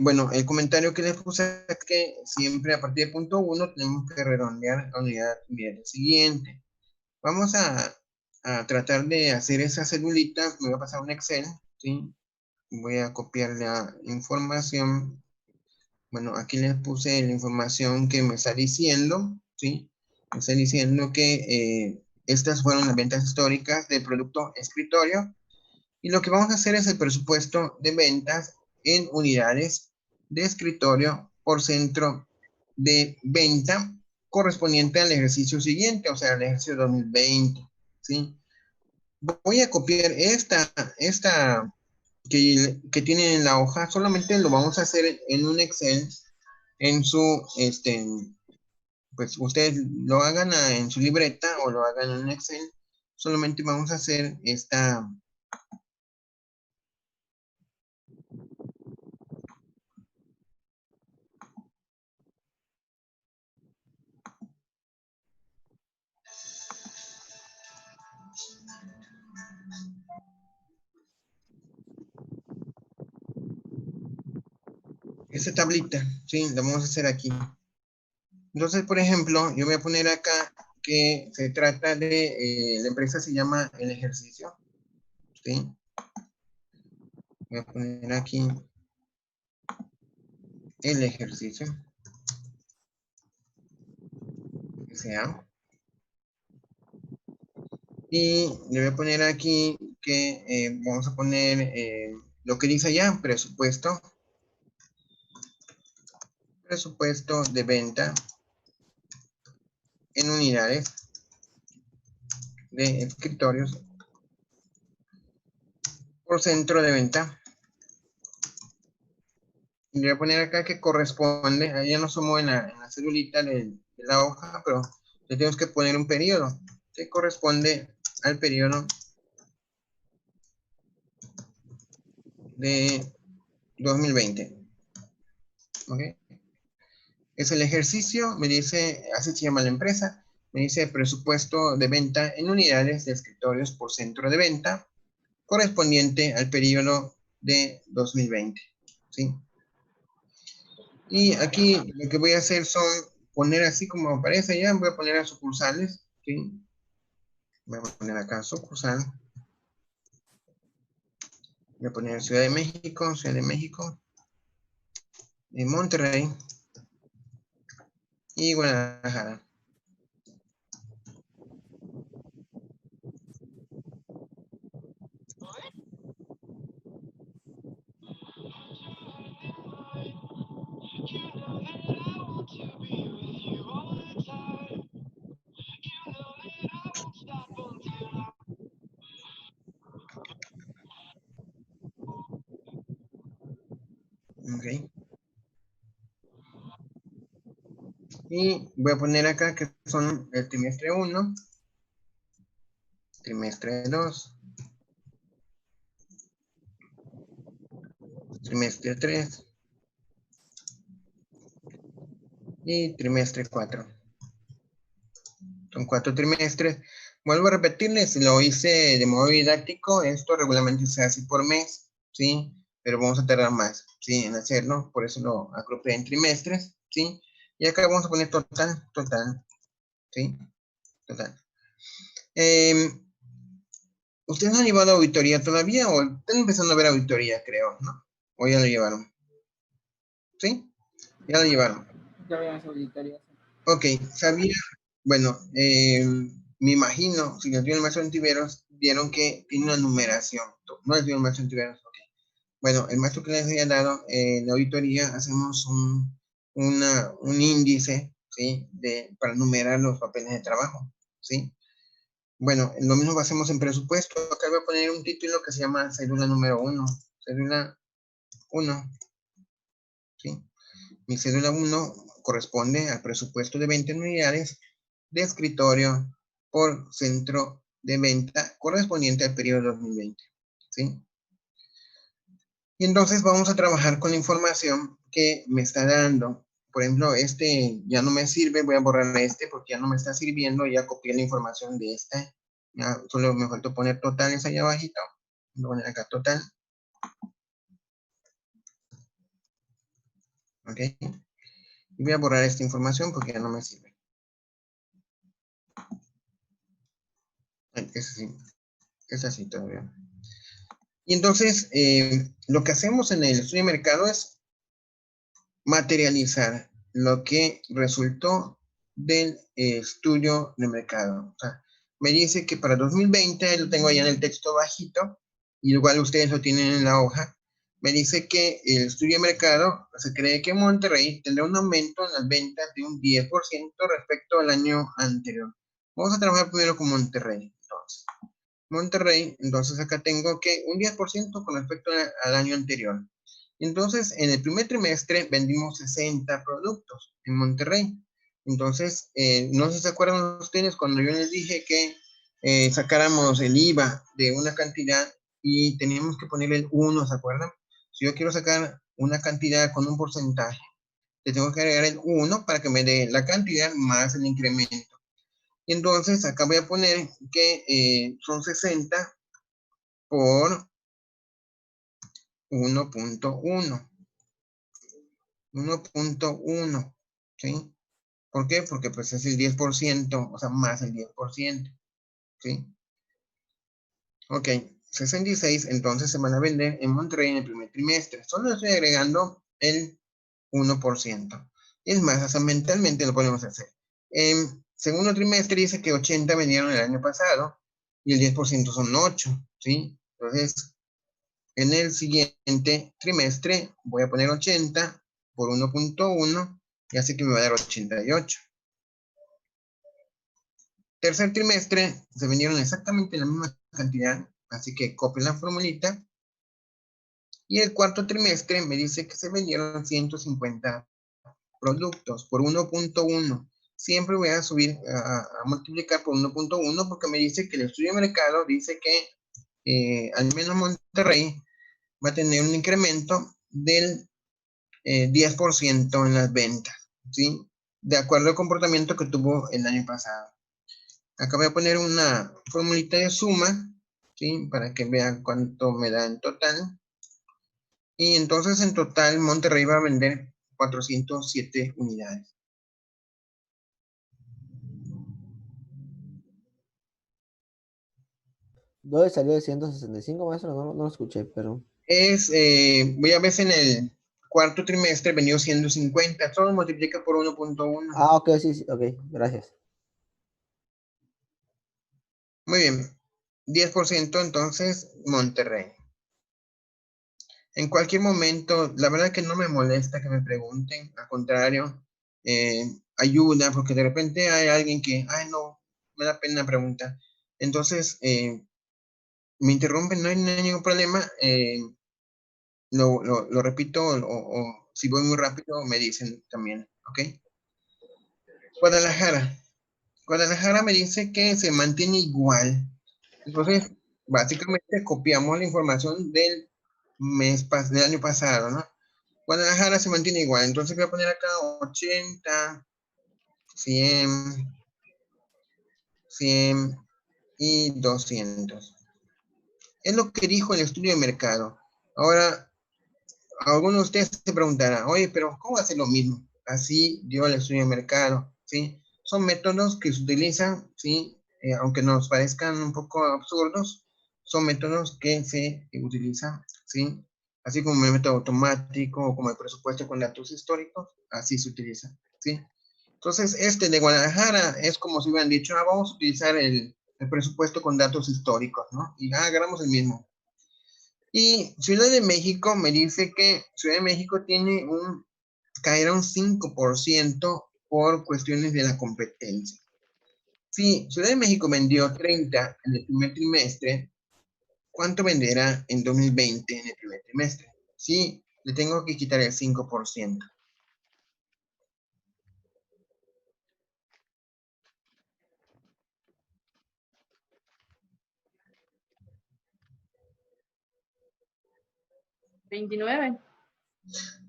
Bueno, el comentario que les puse es que siempre a partir del punto 1 tenemos que redondear a unidad siguiente. Vamos a tratar de hacer esa celulita. Me voy a pasar un Excel, ¿sí? Voy a copiar la información. Bueno, aquí les puse la información que me está diciendo, ¿sí? Me está diciendo que estas fueron las ventas históricas del producto escritorio. Y lo que vamos a hacer es el presupuesto de ventas en unidades de escritorio por centro de venta correspondiente al ejercicio siguiente, o sea, al ejercicio 2020, ¿sí? Voy a copiar esta que tienen en la hoja, solamente lo vamos a hacer en un Excel, en su, pues ustedes lo hagan en su libreta o lo hagan en un Excel, solamente vamos a hacer esta tablita, ¿sí? La vamos a hacer aquí. Entonces, por ejemplo, yo voy a poner acá que se trata de, la empresa se llama El Ejercicio, ¿sí? Voy a poner aquí El Ejercicio, que sea. Y le voy a poner aquí que vamos a poner lo que dice allá, presupuesto de venta en unidades de escritorios por centro de venta. Y le voy a poner acá que corresponde, ahí ya no somos en la celulita de la hoja, pero le tenemos que poner un periodo que corresponde al periodo de 2020. ¿Ok? Es el ejercicio, me dice, así se llama la empresa, me dice presupuesto de venta en unidades de escritorios por centro de venta correspondiente al periodo de 2020. ¿Sí? Y aquí lo que voy a hacer son poner así como aparece ya, voy a poner a sucursales, ¿sí? Voy a poner acá sucursal. Voy a poner Ciudad de México, Monterrey y Guadalajara. Ok. Y voy a poner acá que son el trimestre 1, trimestre 2, trimestre 3 y trimestre 4. Son 4 trimestres. Vuelvo a repetirles, lo hice de modo didáctico, esto regularmente se hace por mes, ¿sí? Pero vamos a tardar más, ¿sí? En hacerlo, por eso lo agrupé en trimestres, ¿sí? Y acá vamos a poner total, ¿sí? Total. ¿Ustedes no han llevado auditoría todavía o están empezando a ver auditoría, creo, ¿no? ¿O ya lo llevaron? ¿Sí? Ya lo llevaron. Ya habíamos auditoría. Ok, sabía, bueno, me imagino, si les dio el maestro Antiveros, vieron que tiene una numeración. No les dio el maestro Antiveros, ok. Bueno, el maestro que les había dado, en la auditoría, hacemos un índice, ¿sí? Para numerar los papeles de trabajo, ¿sí? Bueno, lo mismo hacemos en presupuesto. Acá voy a poner un título que se llama cédula número 1. Cédula 1, ¿sí? Mi cédula 1 corresponde al presupuesto de 20 unidades de escritorio por centro de venta correspondiente al periodo 2020, ¿sí? Y entonces vamos a trabajar con la información que me está dando. Por ejemplo, este ya no me sirve, voy a borrar este porque ya no me está sirviendo, ya copié la información de este. Ya solo me faltó poner totales allá abajito. Voy a poner acá total. Ok. Y voy a borrar esta información porque ya no me sirve. Es así todavía. Y entonces, lo que hacemos en el estudio de mercado es materializar lo que resultó del estudio de mercado. O sea, me dice que para 2020, lo tengo allá en el texto bajito, y igual ustedes lo tienen en la hoja, me dice que el estudio de mercado, se cree que Monterrey tendrá un aumento en las ventas de un 10% respecto al año anterior. Vamos a trabajar primero con Monterrey. Entonces acá tengo que un 10% con respecto al año anterior. Entonces, en el primer trimestre vendimos 60 productos en Monterrey. Entonces, no sé si se acuerdan ustedes cuando yo les dije que sacáramos el IVA de una cantidad y teníamos que ponerle el 1, ¿se acuerdan? Si yo quiero sacar una cantidad con un porcentaje, le tengo que agregar el 1 para que me dé la cantidad más el incremento. Y entonces, acá voy a poner que son 60 por 1.1. 1.1, ¿sí? ¿Por qué? Porque pues es el 10%, o sea, más el 10%, ¿sí? Ok, 66 entonces se van a vender en Monterrey en el primer trimestre. Solo estoy agregando el 1%. Es más, hasta mentalmente lo podemos hacer. En segundo trimestre dice que 80 vendieron el año pasado y el 10% son 8, ¿sí? Entonces, en el siguiente trimestre voy a poner 80 por 1.1 y así que me va a dar 88. Tercer trimestre se vendieron exactamente la misma cantidad, así que copio la formulita. Y el cuarto trimestre me dice que se vendieron 150 productos por 1.1. Siempre voy a subir, a multiplicar por 1.1 porque me dice que el estudio de mercado dice que al menos Monterrey va a tener un incremento del 10% en las ventas, ¿sí? De acuerdo al comportamiento que tuvo el año pasado. Acá voy a poner una formulita de suma, ¿sí? Para que vean cuánto me da en total. Y entonces en total Monterrey va a vender 407 unidades. ¿Dónde salió de 165, maestro? No, no lo escuché, pero... Voy a ver si en el cuarto trimestre vendió 150, solo multiplica por 1.1. Ah, ok, sí, sí, ok, gracias. Muy bien, 10% entonces Monterrey. En cualquier momento, la verdad que no me molesta que me pregunten, al contrario, ayuda, porque de repente hay alguien que, ay no, me da pena preguntar. Entonces, me interrumpen, no hay ningún problema, lo repito, o si voy muy rápido, me dicen también, ¿ok? Guadalajara. Guadalajara me dice que se mantiene igual. Entonces, básicamente copiamos la información del del año pasado, ¿no? Guadalajara se mantiene igual, entonces voy a poner acá 80, 100, 100 y 200. Es lo que dijo el estudio de mercado. Ahora, alguno de ustedes se preguntará, oye, pero ¿cómo hace lo mismo? Así dio el estudio de mercado, ¿sí? Son métodos que se utilizan, ¿sí? Aunque nos parezcan un poco absurdos, son métodos que se utilizan, ¿sí? Así como el método automático o como el presupuesto con datos históricos, así se utiliza, ¿sí? Entonces, este de Guadalajara es como si hubieran dicho, vamos a utilizar el presupuesto con datos históricos, ¿no? Y agarramos el mismo. Y Ciudad de México me dice que Ciudad de México tiene caerá un 5% por cuestiones de la competencia. Si Ciudad de México vendió 30 en el primer trimestre, ¿cuánto venderá en 2020 en el primer trimestre? Sí, le tengo que quitar el 5%. $29.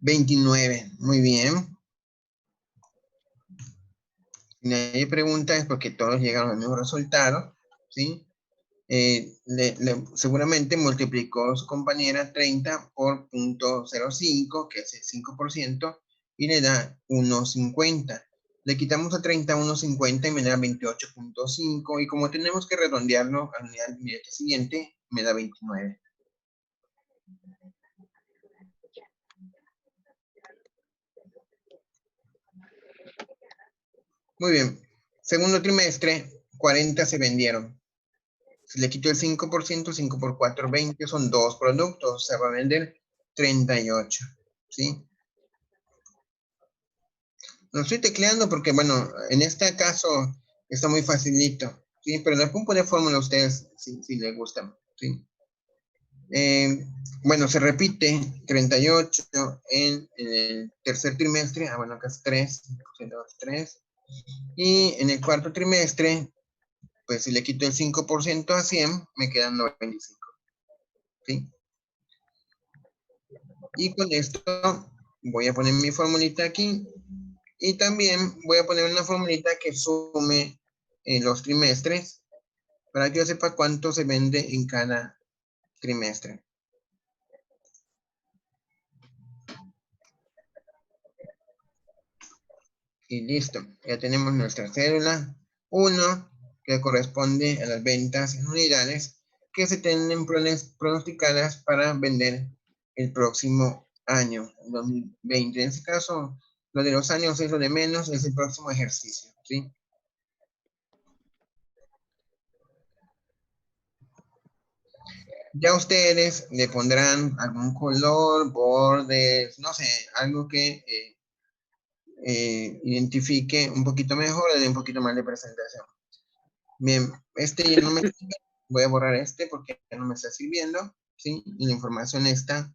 29, muy bien. Si nadie pregunta es porque todos llegaron al mismo resultado, ¿sí? Seguramente multiplicó su compañera 30 por 0.05, que es el 5%, y le da 1.50. Le quitamos a 30 1.50 y me da 28.5, y como tenemos que redondearlo a la unidad inmediata siguiente, me da 29. Muy bien. Segundo trimestre, 40 se vendieron. Si le quito el 5%, 5 por 4, 20, son 2 productos. Se va a vender 38, ¿sí? Lo estoy tecleando porque, bueno, en este caso está muy facilito, ¿sí? Pero le puedo poner fórmula a ustedes si les gustan, ¿sí? Bueno, se repite 38 en el tercer trimestre. Bueno, acá es 3, 2, 3. Y en el cuarto trimestre, pues si le quito el 5% a 100, me quedan 95, ¿sí? Y con esto voy a poner mi formulita aquí. Y también voy a poner una formulita que sume los trimestres para que yo sepa cuánto se vende en cada trimestre. Y listo, ya tenemos nuestra cédula 1, que corresponde a las ventas en unidades que se tienen pronosticadas para vender el próximo año, 2020. En este caso, lo de los años es lo de menos, es el próximo ejercicio, ¿sí? Ya ustedes le pondrán algún color, bordes, no sé, algo que identifique un poquito mejor, le dé un poquito más de presentación. Bien, este ya no me sirve. Voy a borrar este porque ya no me está sirviendo, ¿sí? Y la información esta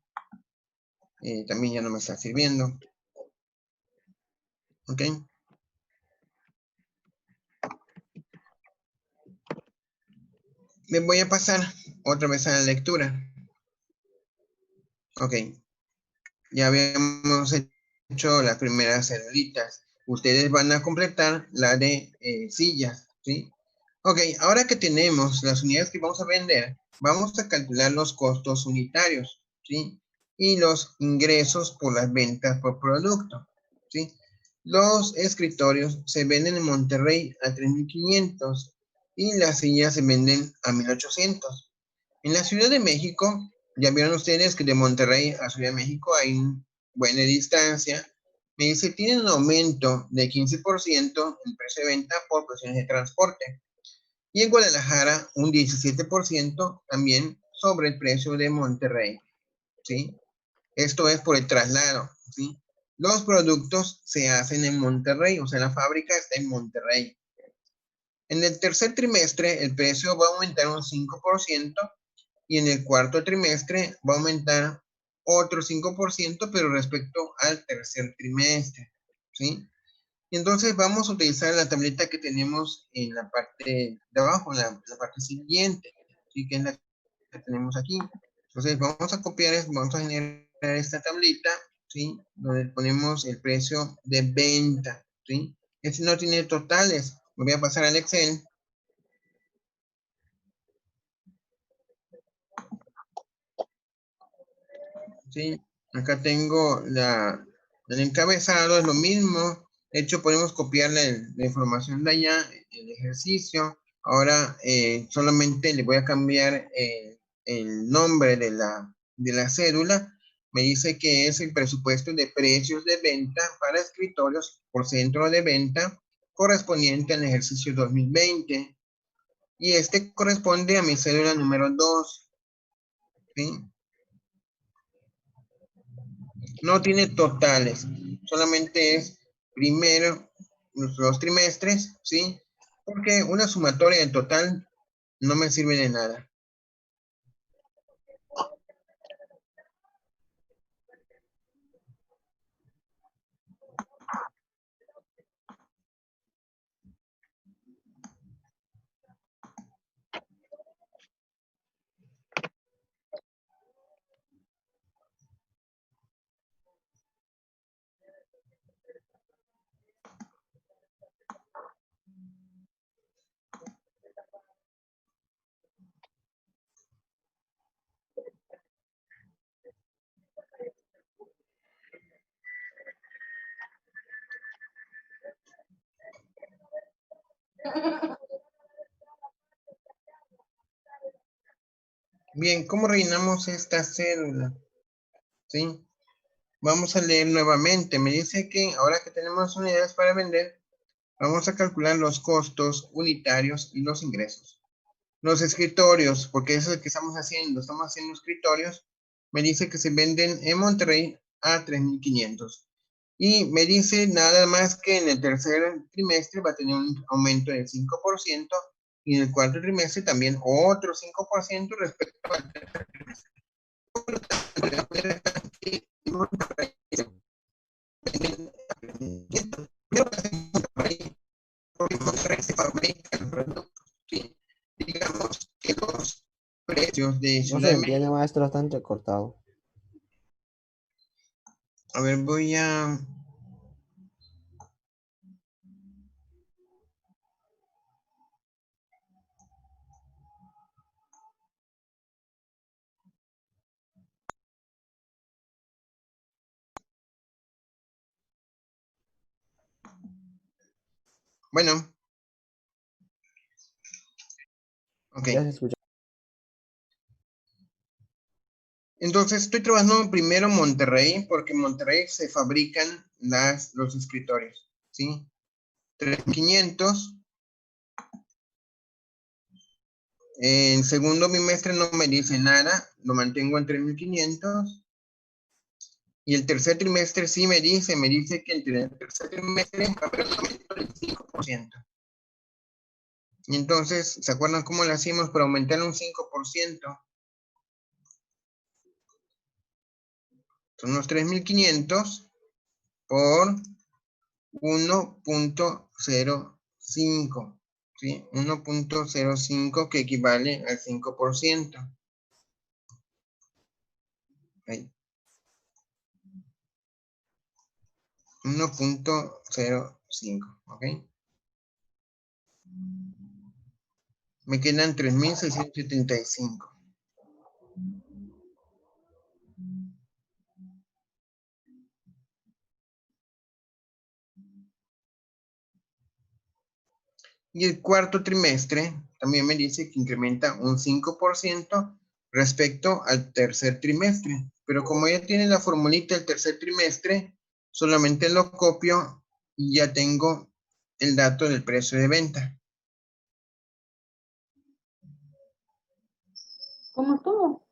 también ya no me está sirviendo. ¿Ok? Me voy a pasar otra vez a la lectura. Ok. Ya habíamos hecho las primeras celulitas. Ustedes van a completar la de sillas, ¿sí? Ok, ahora que tenemos las unidades que vamos a vender, vamos a calcular los costos unitarios, ¿sí? Y los ingresos por las ventas por producto, ¿sí? Los escritorios se venden en Monterrey a 3,500 y las sillas se venden a 1,800. En la Ciudad de México, ya vieron ustedes que de Monterrey a Ciudad de México hay buena distancia. Me dice, tiene un aumento de 15% en precio de venta por cuestiones de transporte. Y en Guadalajara, un 17% también sobre el precio de Monterrey, ¿sí? Esto es por el traslado, ¿sí? Los productos se hacen en Monterrey, o sea, la fábrica está en Monterrey. En el tercer trimestre, el precio va a aumentar un 5%, y en el cuarto trimestre va a aumentar otro 5%, pero respecto al tercer trimestre, ¿sí? Y entonces vamos a utilizar la tableta que tenemos en la parte de abajo, en la parte siguiente, ¿sí? Que es la que tenemos aquí. Entonces vamos a copiar, vamos a generar esta tablita, ¿sí? Donde ponemos el precio de venta, ¿sí? Este no tiene totales. Me voy a pasar al Excel. ¿Sí? Acá tengo el encabezado, es lo mismo. De hecho, podemos copiar la información de allá, el ejercicio. Ahora solamente le voy a cambiar el nombre de la cédula. me dice que es el presupuesto de precios de venta para escritorios por centro de venta correspondiente al ejercicio 2020. Y este corresponde a mi cédula número 2. ¿Sí? No tiene totales, solamente es primero los trimestres, ¿sí? Porque una sumatoria en total no me sirve de nada. Bien, ¿cómo rellenamos esta cédula? ¿Sí? Vamos a leer nuevamente. Me dice que ahora que tenemos unidades para vender, vamos a calcular los costos unitarios y los ingresos. Los escritorios, porque eso es lo que estamos haciendo escritorios, me dice que se venden en Monterrey a 3,500. Y me dice nada más que en el tercer trimestre va a tener un aumento del 5% y en el cuarto trimestre también otro 5% respecto al tercer trimestre. Por lo tanto, en Monterrey se venden a 3,500. Pero porque en Monterrey se fabrican productos, ¿sí? Digamos que los precios de No Ciudad se de entiende, México. maestro, está entrecortado. A ver, voy a... Bueno. Ok. Ya se escucha. Entonces estoy trabajando primero en Monterrey, porque en Monterrey se fabrican los escritorios, ¿sí? 3,500. En segundo bimestre no me dice nada, lo mantengo en 3,500. Y el tercer trimestre sí me dice que entre el tercer trimestre va a haber un aumento del 5%. Y entonces, ¿se acuerdan cómo lo hacíamos para aumentar un 5%? Son unos 3,500 por 1,05, ¿sí? 1,05 que equivale al 5%. Ahí. 1,05, ¿ok? Me quedan 3,675. Y el cuarto trimestre también me dice que incrementa un 5% respecto al tercer trimestre. Pero como ya tiene la formulita del tercer trimestre, solamente lo copio y ya tengo el dato del precio de venta. ¿Cómo estuvo?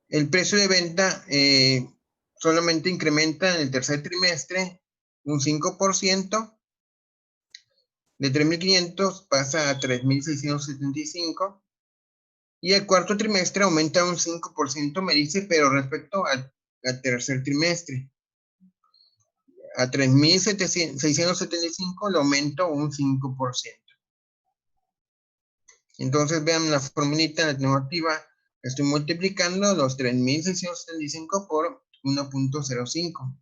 El precio de venta solamente incrementa en el tercer trimestre un 5%. De 3,500 pasa a 3,675. Y el cuarto trimestre aumenta un 5%, me dice, pero respecto al tercer trimestre. A 3,675 le aumento un 5%. Entonces vean la formulita alternativa. Estoy multiplicando los 3,675 por 1,05.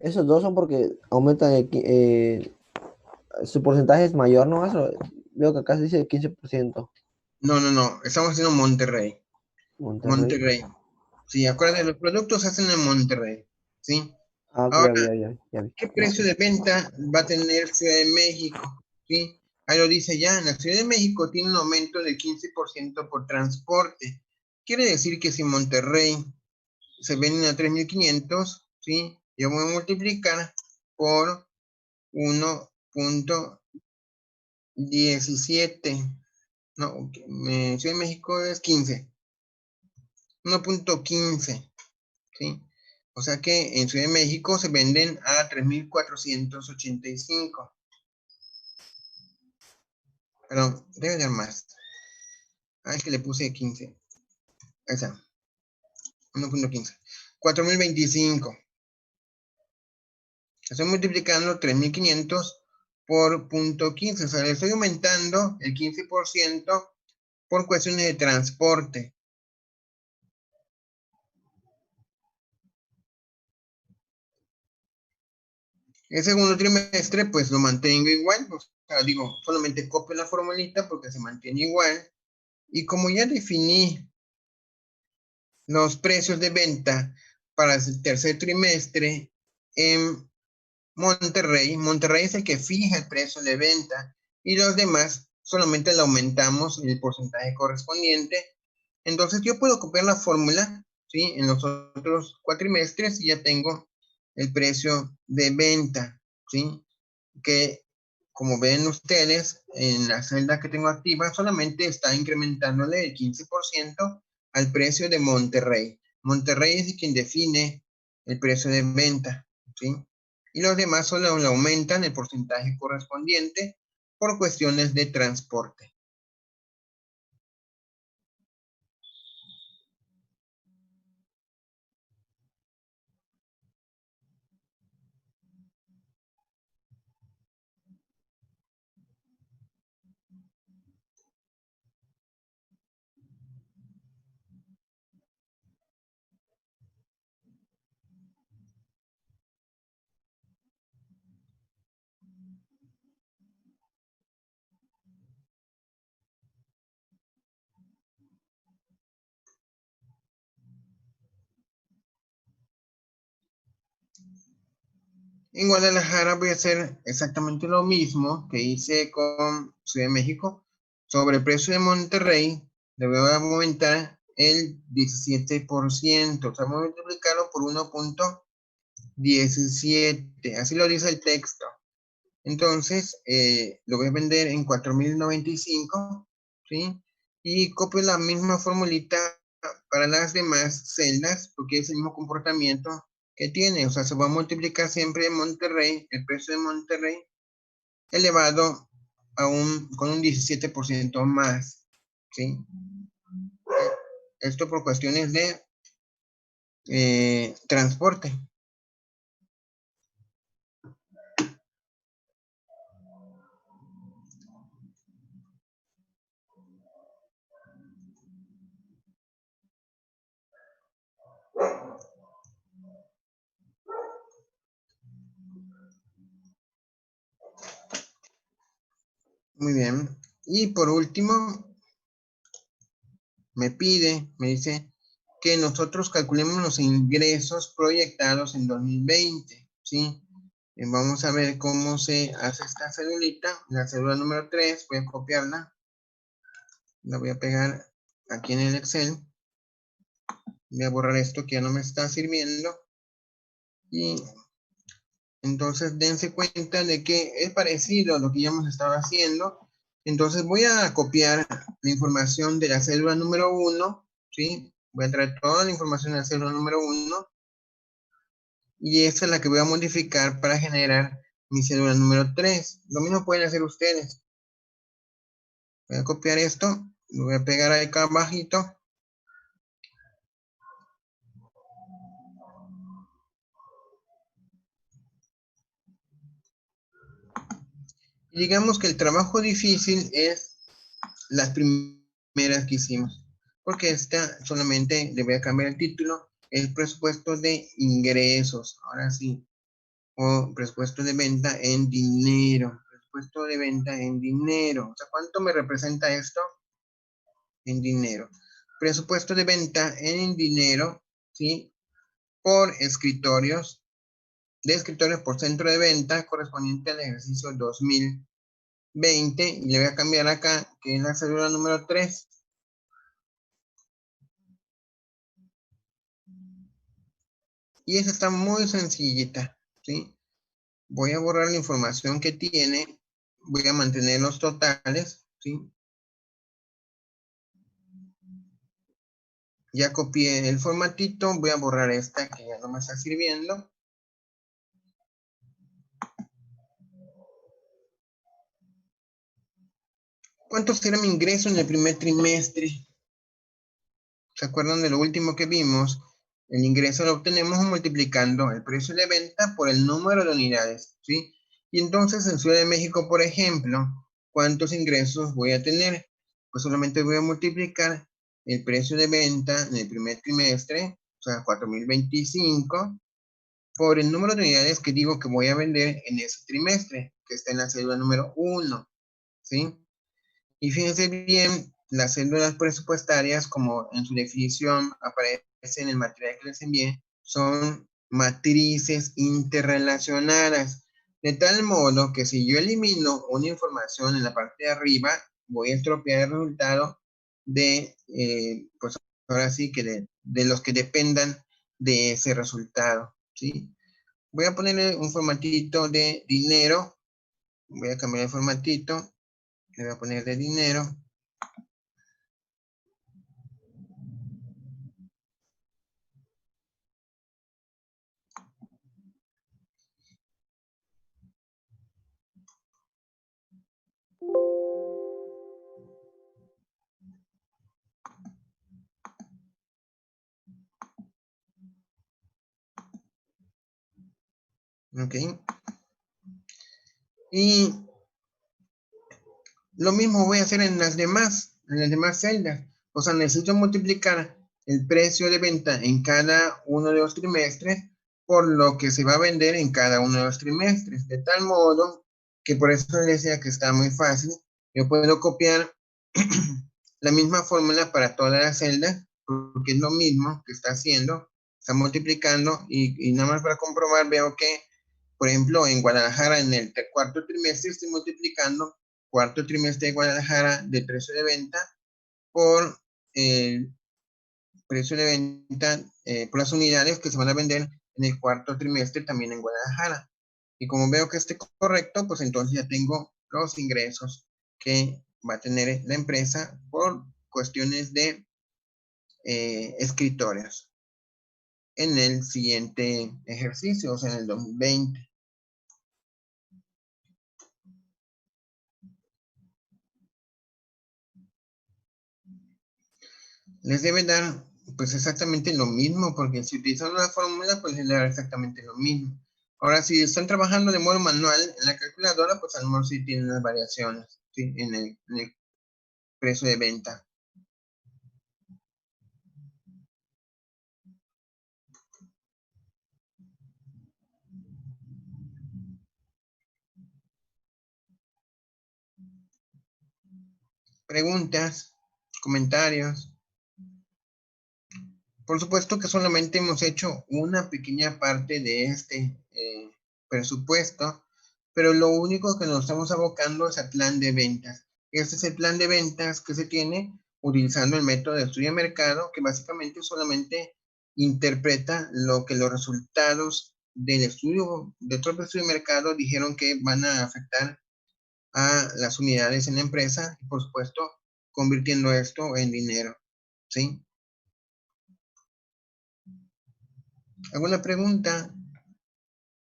Esos dos son porque aumentan su porcentaje es mayor, ¿no? Eso, veo que acá se dice 15%. No. Estamos haciendo Monterrey. Monterrey. Sí, acuérdense, los productos se hacen en Monterrey. ¿Sí? Ah, ok, Ahora, ya vi. ¿qué precio de venta va a tener Ciudad de México? ¿Sí? Ahí lo dice ya, en la Ciudad de México tiene un aumento del 15% por transporte. Quiere decir que si Monterrey se venden a 3,500, ¿sí? Yo voy a multiplicar por 1.17. No, Ciudad de México es 15. 1.15, ¿sí? O sea que en Ciudad de México se venden a 3,485. Perdón, debe ser más. Ah, es que le puse 15. Esa. 1.15. 4,025. Estoy multiplicando 3,500 por 0.15. O sea, le estoy aumentando el 15% por cuestiones de transporte. El segundo trimestre, pues lo mantengo igual. O sea, digo, solamente copio la formulita porque se mantiene igual. Y como ya definí los precios de venta para el tercer trimestre en Monterrey, Monterrey es el que fija el precio de venta y los demás solamente le aumentamos el porcentaje correspondiente. Entonces yo puedo copiar la fórmula, ¿sí? En los otros cuatrimestres y ya tengo el precio de venta, ¿sí? Que como ven ustedes en la celda que tengo activa, solamente está incrementándole el 15% al precio de Monterrey. Monterrey es quien define el precio de venta, ¿sí? Y los demás solo le aumentan el porcentaje correspondiente por cuestiones de transporte. En Guadalajara voy a hacer exactamente lo mismo que hice con Ciudad de México. Sobre el precio de Monterrey, le voy a aumentar el 17%. O sea, voy a multiplicarlo por 1.17. Así lo dice el texto. Entonces, lo voy a vender en 4,095, ¿sí? Y copio la misma formulita para las demás celdas, porque es el mismo comportamiento que tiene. O sea, se va a multiplicar siempre en Monterrey, el precio de Monterrey, elevado con un 17% más, ¿sí? Esto por cuestiones de transporte. Muy bien. Y por último, me dice que nosotros calculemos los ingresos proyectados en 2020, ¿sí? Vamos a ver cómo se hace esta cedulita, la cédula número 3, voy a copiarla, la voy a pegar aquí en el Excel, voy a borrar esto que ya no me está sirviendo, y entonces dense cuenta de que es parecido a lo que ya hemos estado haciendo. Entonces voy a copiar la información de la célula número 1, ¿sí? Voy a traer toda la información de la célula número 1 y esta es la que voy a modificar para generar mi célula número 3. Lo mismo pueden hacer ustedes. Voy a copiar esto, lo voy a pegar acá abajito. Y digamos que el trabajo difícil es las primeras que hicimos, porque esta solamente le voy a cambiar el título, el presupuesto de ingresos, ahora sí, o presupuesto de venta en dinero, presupuesto de venta en dinero. O sea, ¿cuánto me representa esto? En dinero. Presupuesto de venta en dinero, ¿sí? Por escritorios, de escritorios por centro de venta correspondiente al ejercicio 2020. 20 y le voy a cambiar acá, que es la cédula número 3. Y esa está muy sencillita, ¿sí? Voy a borrar la información que tiene, voy a mantener los totales, ¿sí? Ya copié el formatito, voy a borrar esta que ya no me está sirviendo. ¿Cuánto será mi ingreso en el primer trimestre? ¿Se acuerdan de lo último que vimos? El ingreso lo obtenemos multiplicando el precio de venta por el número de unidades, ¿sí? Y entonces en Ciudad de México, por ejemplo, ¿cuántos ingresos voy a tener? Pues solamente voy a multiplicar el precio de venta en el primer trimestre, o sea, 4,025, por el número de unidades que digo que voy a vender en ese trimestre, que está en la cédula número 1, ¿sí? Y fíjense bien, las cédulas presupuestarias, como en su definición aparece en el material que les envié, son matrices interrelacionadas, de tal modo que si yo elimino una información en la parte de arriba, voy a estropear el resultado de, pues ahora sí que de los que dependan de ese resultado, ¿sí? Voy a poner un formatito de dinero, voy a cambiar el formatito, le voy a poner de dinero. ¿Ok? Y lo mismo voy a hacer en las demás celdas. O sea, necesito multiplicar el precio de venta en cada uno de los trimestres por lo que se va a vender en cada uno de los trimestres. De tal modo que por eso les decía que está muy fácil. Yo puedo copiar la misma fórmula para todas las celdas, porque es lo mismo que está haciendo. Está multiplicando y nada más para comprobar veo que, por ejemplo, en Guadalajara, en el cuarto trimestre, estoy multiplicando cuarto trimestre de Guadalajara de precio de venta por el precio de venta, por las unidades que se van a vender en el cuarto trimestre también en Guadalajara. Y como veo que esté correcto, pues entonces ya tengo los ingresos que va a tener la empresa por cuestiones de escritorios en el siguiente ejercicio, o sea, en el 2020. Les debe dar pues exactamente lo mismo, porque si utilizan una fórmula, pues les dará exactamente lo mismo. Ahora, si están trabajando de modo manual en la calculadora, pues a lo mejor sí tienen las variaciones, ¿sí? En el precio de venta. Preguntas, comentarios. Por supuesto que solamente hemos hecho una pequeña parte de este presupuesto, pero lo único que nos estamos abocando es al plan de ventas. Este es el plan de ventas que se tiene utilizando el método de estudio de mercado, que básicamente solamente interpreta lo que los resultados del estudio, del propio estudio de mercado dijeron que van a afectar a las unidades en la empresa y por supuesto convirtiendo esto en dinero, ¿sí? ¿Alguna pregunta?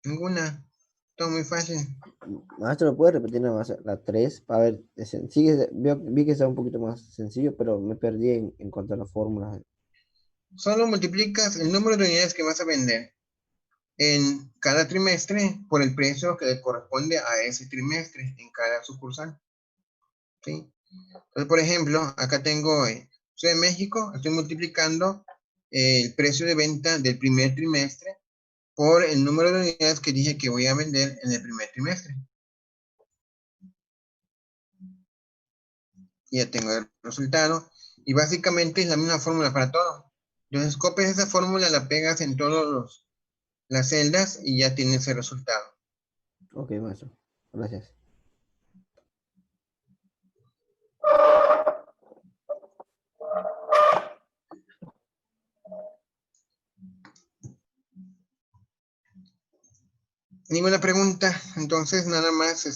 ¿Ninguna? Todo muy fácil. Maestro, ¿puede repetir nada más la 3? A ver, sigue, vi que está un poquito más sencillo, pero me perdí en cuanto a la fórmula. Solo multiplicas el número de unidades que vas a vender en cada trimestre por el precio que le corresponde a ese trimestre en cada sucursal, ¿sí? Entonces, por ejemplo, acá tengo Ciudad de México, estoy multiplicando el precio de venta del primer trimestre por el número de unidades que dije que voy a vender en el primer trimestre. Y ya tengo el resultado. Y básicamente es la misma fórmula para todo. Entonces copias esa fórmula, la pegas en todas las celdas y ya tienes el resultado. Ok, maestro. Gracias. Ninguna pregunta. Entonces, nada más,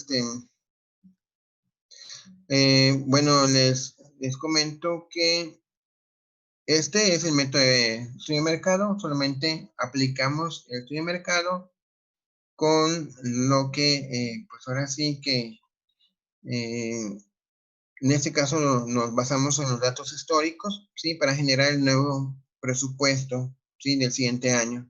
bueno, les comento que este es el método de estudio de mercado. Solamente aplicamos el estudio de mercado con lo que, pues ahora sí que, en este caso nos basamos en los datos históricos, ¿sí? Para generar el nuevo presupuesto, ¿sí? Del siguiente año.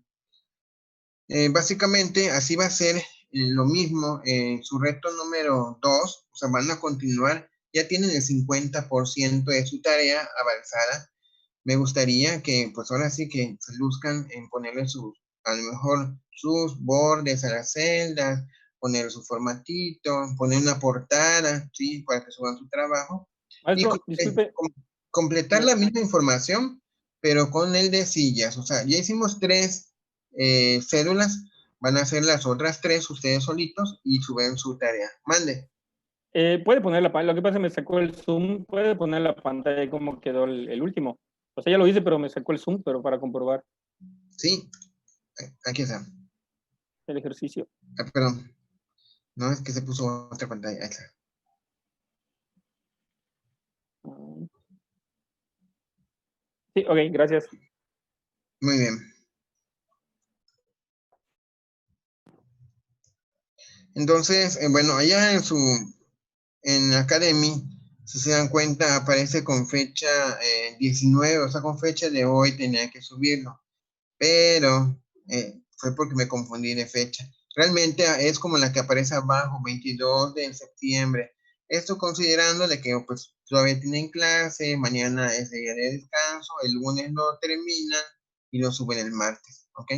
Básicamente, así va a ser lo mismo en su reto número 2, o sea, van a continuar, ya tienen el 50% de su tarea avanzada. Me gustaría que, pues ahora sí que se luzcan en ponerle a lo mejor sus bordes a las celdas, poner su formatito, poner una portada, ¿sí? Para que suban su trabajo. Y Maestro, disculpe. completar la misma información, pero con el de sillas. O sea, ya hicimos 3 cédulas, van a hacer las otras 3 ustedes solitos y suben su tarea. Mande. Puede poner lo que pasa es que me sacó el Zoom, puede poner la pantalla como quedó el último. O sea, ya lo hice, pero me sacó el Zoom, pero para comprobar Sí, aquí está. el ejercicio. Perdón. No, es que se puso otra pantalla. Ahí está. Sí, ok, gracias. Muy bien. Entonces, bueno, allá en Academy, si se dan cuenta, aparece con fecha 19, o sea, con fecha de hoy tenía que subirlo, pero fue porque me confundí de fecha. Realmente es como la que aparece abajo, 22 de septiembre. Esto considerando de que pues todavía tienen clase, mañana es día de descanso, el lunes lo terminan y lo suben el martes, ¿ok?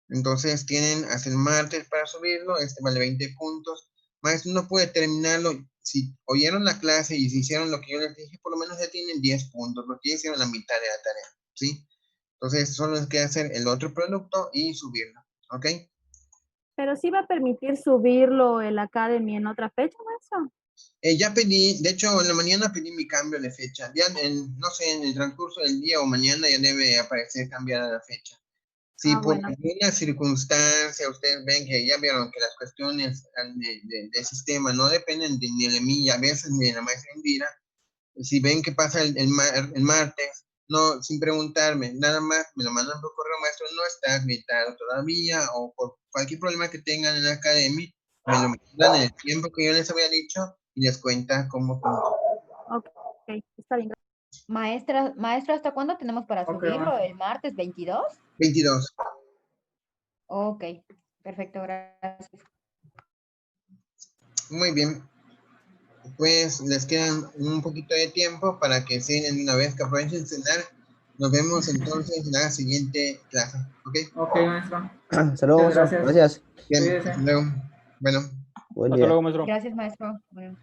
Entonces tienen hasta el martes para subirlo, vale 20 puntos. Maestro, no puede terminarlo. Si oyeron la clase y si hicieron lo que yo les dije, por lo menos ya tienen 10 puntos, porque ya hicieron la mitad de la tarea, ¿sí? Entonces solo les queda hacer el otro producto y subirlo, ¿ok? Pero sí va a permitir subirlo el Academy en otra fecha, maestro. Ya pedí, de hecho en la mañana pedí mi cambio de fecha. Ya no sé, en el transcurso del día o mañana ya debe aparecer cambiada la fecha. Si por Bueno. alguna circunstancia ustedes ven que ya vieron que las cuestiones de sistema no dependen ni de mí y a veces ni de la maestra Indira, si ven que pasa el martes, no, sin preguntarme, nada más me lo mandan por correo, maestro, no está acreditado todavía o por cualquier problema que tengan en la academia, me lo mandan en el tiempo que yo les había dicho y les cuenta cómo funciona. Ok, está bien. Maestro, ¿hasta cuándo tenemos para Ok, subirlo? maestro. ¿El martes 22? 22. Ok, perfecto, gracias. Muy bien. Pues les quedan un poquito de tiempo para que cenen una vez que aprovechen cenar. Nos vemos entonces en la siguiente clase. ¿Ok? Ok, maestro. Hasta luego, Muchas maestro. gracias. Gracias. Bien, Cuídese. hasta luego. Bueno. Buen Hasta día. luego, maestro. Gracias, maestro. Bueno.